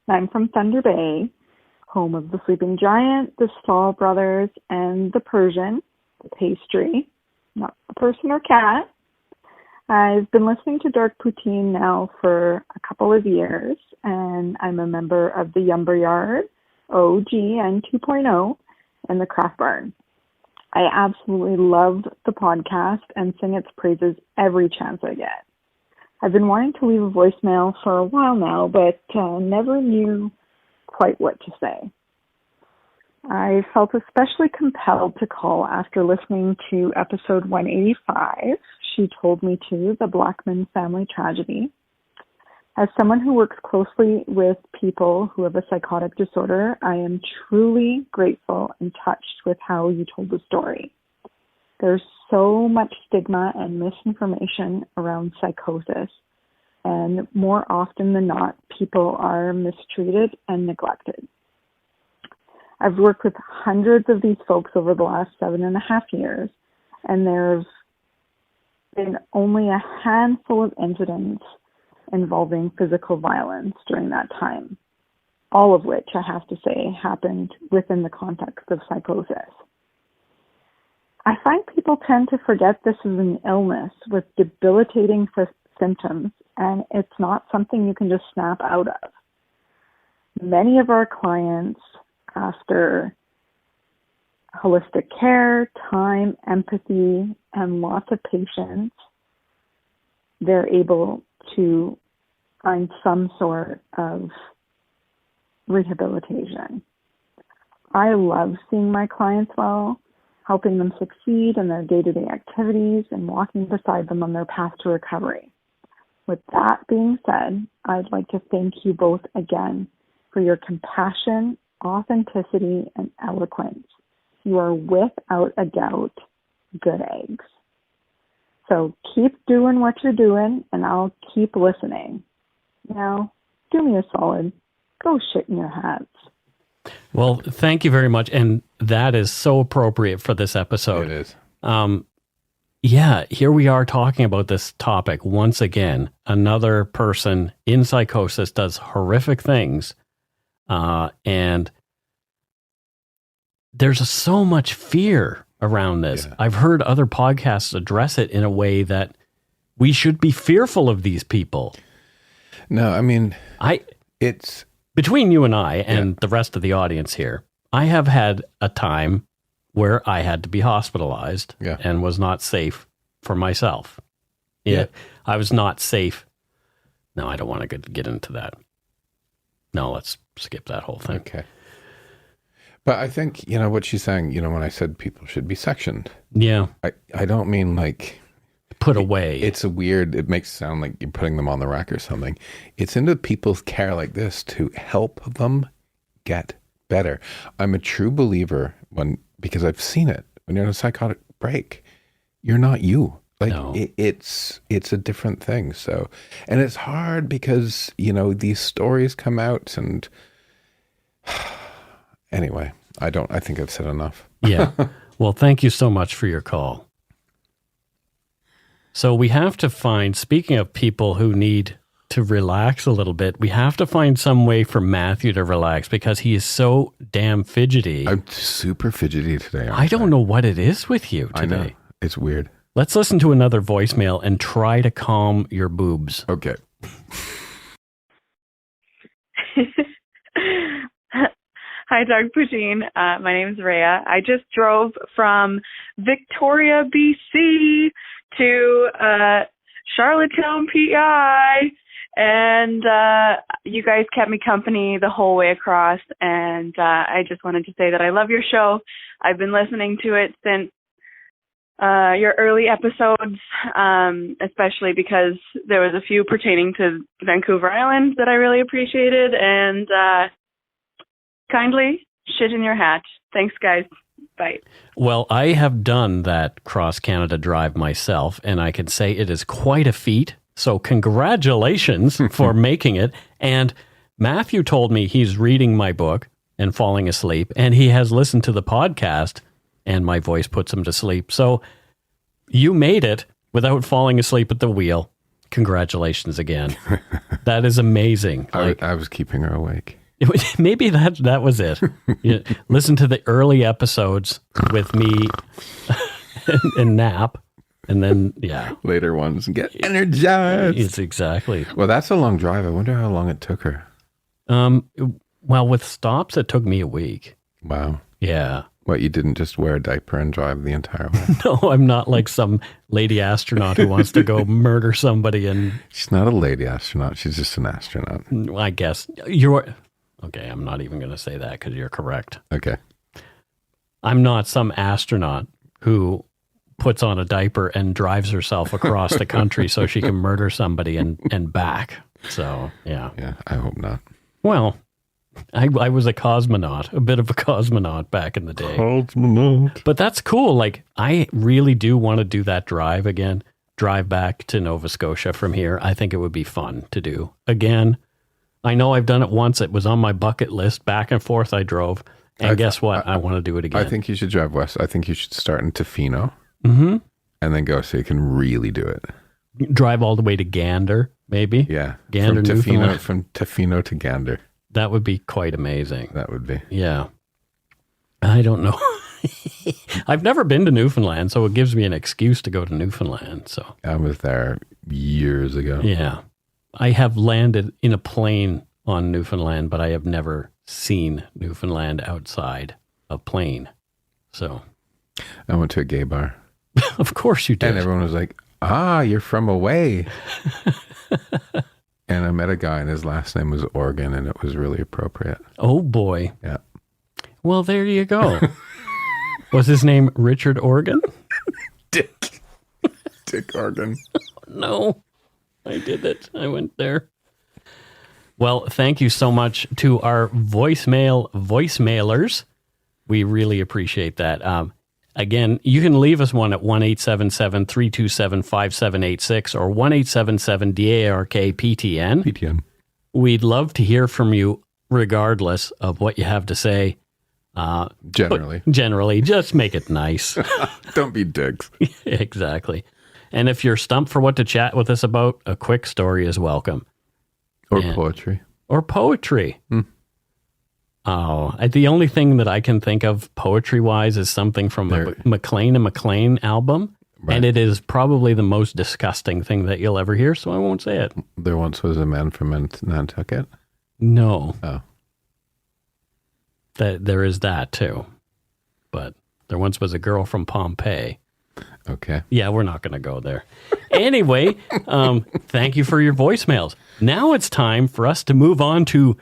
I'm from Thunder Bay, home of the Sleeping Giant, the Stahl Brothers, and the Persian, the pastry, not a person or cat. I've been listening to Dark Poutine now for a couple of years, and I'm a member of the Yumber Yard, OG and 2.0, and the Craft Barn. I absolutely love the podcast and sing its praises every chance I get. I've been wanting to leave a voicemail for a while now, but never knew quite what to say. I felt especially compelled to call after listening to episode 185, She Told Me To, the Blackman family tragedy. As someone who works closely with people who have a psychotic disorder, I am truly grateful and touched with how you told the story. There's so much stigma and misinformation around psychosis, and more often than not, people are mistreated and neglected. I've worked with hundreds of these folks over the last 7.5 years, and there's been only a handful of incidents involving physical violence during that time. all of which I have to say happened within the context of psychosis. I find people tend to forget this is an illness with debilitating symptoms, and it's not something you can just snap out of. Many of our clients, after holistic care, time, empathy, and lots of patience, they're able to find some sort of rehabilitation. I love seeing my clients well, helping them succeed in their day-to-day activities, and walking beside them on their path to recovery. With that being said, I'd like to thank you both again for your compassion, authenticity, and eloquence. You are without a doubt good eggs. So keep doing what you're doing, and I'll keep listening. Now, do me a solid. Go shit in your hats.
Well, thank you very much. And that is so appropriate for this episode.
It is.
Yeah, here we are talking about this topic once again. Another person in psychosis does horrific things. And there's so much fear around this. Yeah. I've heard other podcasts address it in a way that we should be fearful of these people.
No, I mean, it's
between you and I and the rest of the audience here. I have had a time where I had to be hospitalized and was not safe for myself. Yeah, I was not safe. No, I don't want to get into that. No, let's skip that whole thing.
Okay. But I think, what she's saying, when I said people should be sectioned.
Yeah.
I don't mean like
put away.
It makes it sound like you're putting them on the rack or something. It's into people's care like this to help them get better. I'm a true believer because I've seen it. When you're in a psychotic break, you're not you. Like it's a different thing. So, and it's hard because, these stories come out and anyway, I think I've said enough.
Yeah. Well, thank you so much for your call. So we have to find, speaking of people who need to relax a little bit, we have to find some way for Matthew to relax because he is so damn fidgety.
I'm super fidgety today.
I don't know what it is with you today.
I know. It's weird.
Let's listen to another voicemail and try to calm your boobs.
Okay.
Hi, Doug Poutine. My name is Rhea. I just drove from Victoria, BC to Charlottetown, PI, and you guys kept me company the whole way across, and I just wanted to say that I love your show. I've been listening to it since your early episodes, especially because there was a few pertaining to Vancouver Island that I really appreciated, and kindly shit in your hat. Thanks, guys. Bye.
Well, I have done that cross-Canada drive myself, and I can say it is quite a feat. So congratulations for making it. And Matthew told me he's reading my book and falling asleep, and he has listened to the podcast, and my voice puts him to sleep. So you made it without falling asleep at the wheel. Congratulations again. That is amazing.
I was keeping her awake.
Maybe that was it. You listen to the early episodes with me and nap, and then
later ones and get energized.
It's exactly.
Well, that's a long drive. I wonder how long it took her.
Well, with stops, it took me a week.
Wow.
Yeah.
What, you didn't just wear a diaper and drive the entire way?
No, I'm not like some lady astronaut who wants to go murder somebody. And
she's not a lady astronaut. She's just an astronaut.
I guess you're. Okay, I'm not even going to say that because you're correct.
Okay.
I'm not some astronaut who puts on a diaper and drives herself across the country so she can murder somebody and back. So, yeah.
Yeah, I hope not.
Well, I was a cosmonaut, a bit of a cosmonaut back in the day.
Cosmonaut.
But that's cool. Like, I really do want to do that drive again, drive back to Nova Scotia from here. I think it would be fun to do again. I know I've done it once. It was on my bucket list. Back and forth I drove. And guess what? I want to do it again.
I think you should drive west. I think you should start in Tofino.
Mm-hmm.
And then go so you can really do it.
Drive all the way to Gander, maybe?
Yeah.
Gander,
from Tofino to Gander.
That would be quite amazing.
That would be.
Yeah. I don't know. I've never been to Newfoundland, so it gives me an excuse to go to Newfoundland. So
I was there years ago.
Yeah. I have landed in a plane on Newfoundland, but I have never seen Newfoundland outside a plane. So
I went to a gay bar.
Of course you did.
And everyone was like, you're from away. And I met a guy and his last name was Organ, and it was really appropriate.
Oh boy.
Yeah.
Well, there you go. Was his name Richard Organ?
Dick Organ.
No, I did it. I went there. Well, thank you so much to our voicemailers. We really appreciate that. Again, you can leave us one at 1-877-327-5786 or 1-877-DARK-PTN.
PTN.
We'd love to hear from you regardless of what you have to say.
Generally,
just make it nice.
Don't be dicks.
Exactly. And if you're stumped for what to chat with us about, a quick story is welcome.
Or poetry.
Oh, the only thing that I can think of poetry-wise is something from the McLean and McLean album. Right. And it is probably the most disgusting thing that you'll ever hear, so I won't say it.
There once was a man from Nantucket?
No.
Oh.
There is that, too. But there once was a girl from Pompeii.
Okay.
Yeah, we're not going to go there. Anyway, thank you for your voicemails. Now it's time for us to move on to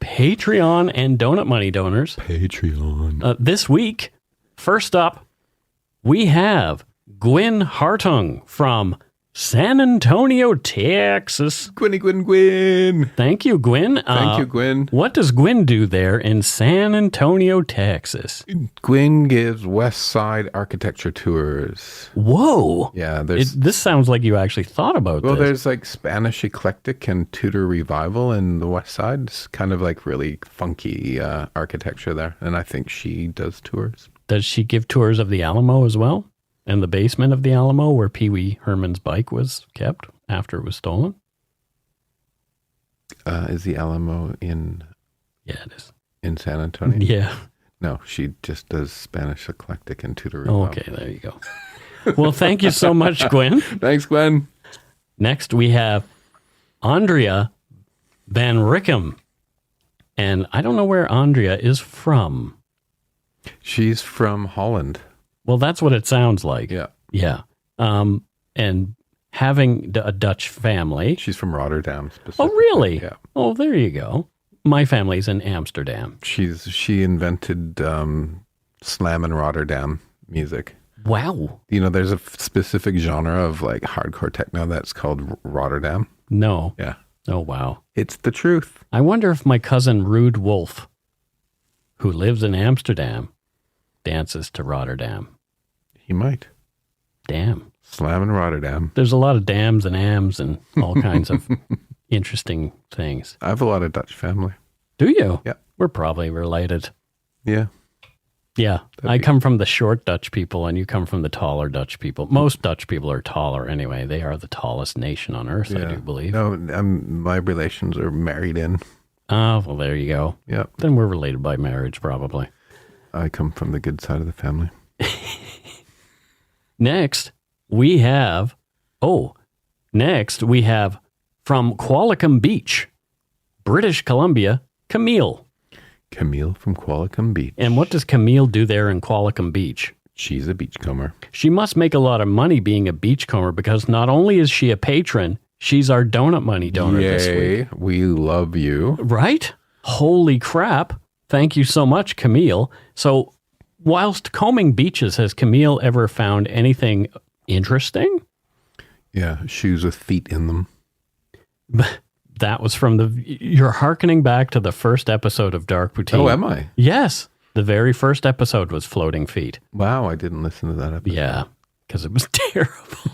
Patreon and Donut Money donors.
Patreon.
This week, first up, we have Gwyn Hartung from San Antonio, Texas.
Gwyn.
Thank you, Gwyn.
Thank you, Gwyn.
What does Gwyn do there in San Antonio, Texas?
Gwyn gives West Side architecture tours.
Whoa.
Yeah.
This sounds like you actually thought about this.
Well, there's like Spanish eclectic and Tudor revival in the West Side. It's kind of like really funky architecture there. And I think she does tours.
Does she give tours of the Alamo as well? And the basement of the Alamo where Pee Wee Herman's bike was kept after it was stolen?
Is the Alamo in...
Yeah, it is.
In San Antonio?
Yeah.
No, she just does Spanish eclectic and Tudor revival.
Okay, there you go. Well, thank you so much, Gwen.
Thanks, Gwen.
Next, we have Andrea Van Rickham. And I don't know where Andrea is from.
She's from Holland.
Well, that's what it sounds like.
Yeah.
Yeah. And having a Dutch family.
She's from Rotterdam specifically.
Oh, really?
Yeah.
Oh, there you go. My family's in Amsterdam.
She invented slam and Rotterdam music.
Wow.
You know, there's a specific genre of like hardcore techno that's called Rotterdam.
No.
Yeah.
Oh, wow.
It's the truth.
I wonder if my cousin Rude Wolf, who lives in Amsterdam, dances to Rotterdam.
He might.
Damn.
Slam and Rotterdam.
There's a lot of dams and ams and all kinds of interesting things.
I have a lot of Dutch family.
Do you?
Yeah.
We're probably related.
Yeah.
Yeah. I come from the short Dutch people and you come from the taller Dutch people. Most Dutch people are taller anyway. They are the tallest nation on earth, I do believe.
No, my relations are married in.
Oh, well, there you go.
Yeah.
Then we're related by marriage, probably.
I come from the good side of the family.
Next, we have from Qualicum Beach, British Columbia, Camille.
Camille from Qualicum Beach.
And what does Camille do there in Qualicum Beach?
She's a beachcomber.
She must make a lot of money being a beachcomber because not only is she a patron, she's our Donut Money donor this week.
We love you.
Right? Holy crap. Thank you so much, Camille. So, whilst combing beaches, has Camille ever found anything interesting?
Yeah, shoes with feet in them.
That was from you're hearkening back to the first episode of Dark Poutine.
Oh, am I?
Yes. The very first episode was Floating Feet.
Wow, I didn't listen to that episode.
Yeah, because it was terrible.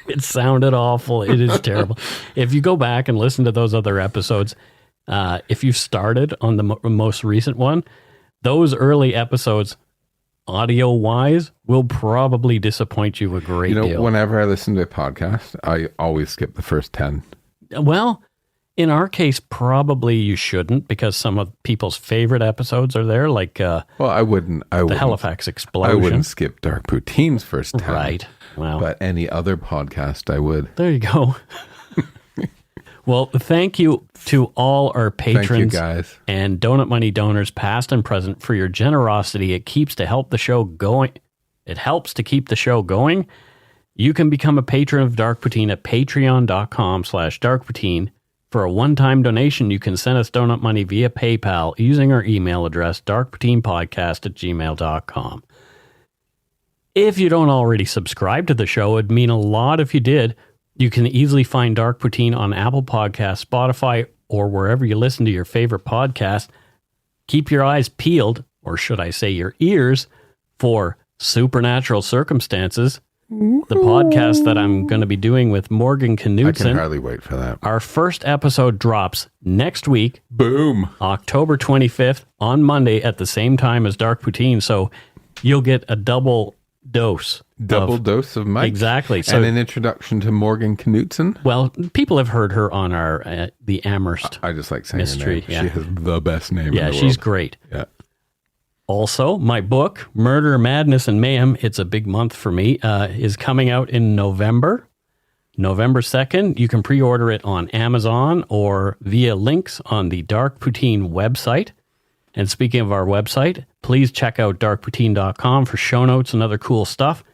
It sounded awful. It is terrible. If you go back and listen to those other episodes, if you started on the most recent one, those early episodes, audio-wise, will probably disappoint you a great deal.
Whenever I listen to a podcast, I always skip the first 10.
Well, In our case, probably you shouldn't, because some of people's favorite episodes are there, like
well, I wouldn't.
The Halifax Explosion.
I wouldn't skip Dark Poutines first time.
Right. Wow.
But any other podcast, I would.
There you go. Well, thank you to all our patrons
Thank you, guys.
And Donut Money donors, past and present, for your generosity. It keeps to help the show going. It helps to keep the show going. You can become a patron of Dark Poutine at patreon.com/darkpoutine. For a one-time donation, you can send us donut money via PayPal using our email address, darkpoutinepodcast@gmail.com. If you don't already subscribe to the show, it'd mean a lot if you did. You can easily find Dark Poutine on Apple Podcasts, Spotify, or wherever you listen to your favorite podcast. Keep your eyes peeled, or should I say your ears, for Supernatural Circumstances, the podcast that I'm going to be doing with Morgan Knudsen.
I can hardly wait for that.
Our first episode drops next week.
Boom.
October 25th on Monday at the same time as Dark Poutine. So you'll get a double dose.
Dose of Mike.
Exactly. So,
and an introduction to Morgan Knudsen.
Well, people have heard her on our the Amherst
I just like saying
mystery.
Her name. She has the best name in the world.
Yeah, she's great.
Yeah.
Also, my book, Murder, Madness, and Mayhem, it's a big month for me, is coming out in November 2nd. You can pre-order it on Amazon or via links on the Dark Poutine website. And speaking of our website, please check out darkpoutine.com for show notes and other cool stuff.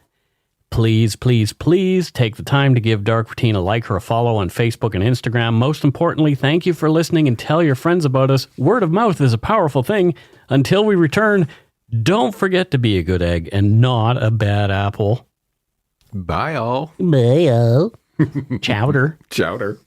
Please, please, please take the time to give Dark Poutine a like or a follow on Facebook and Instagram. Most importantly, thank you for listening and tell your friends about us. Word of mouth is a powerful thing. Until we return, don't forget to be a good egg and not a bad apple.
Bye all.
Bye all. Chowder.
Chowder.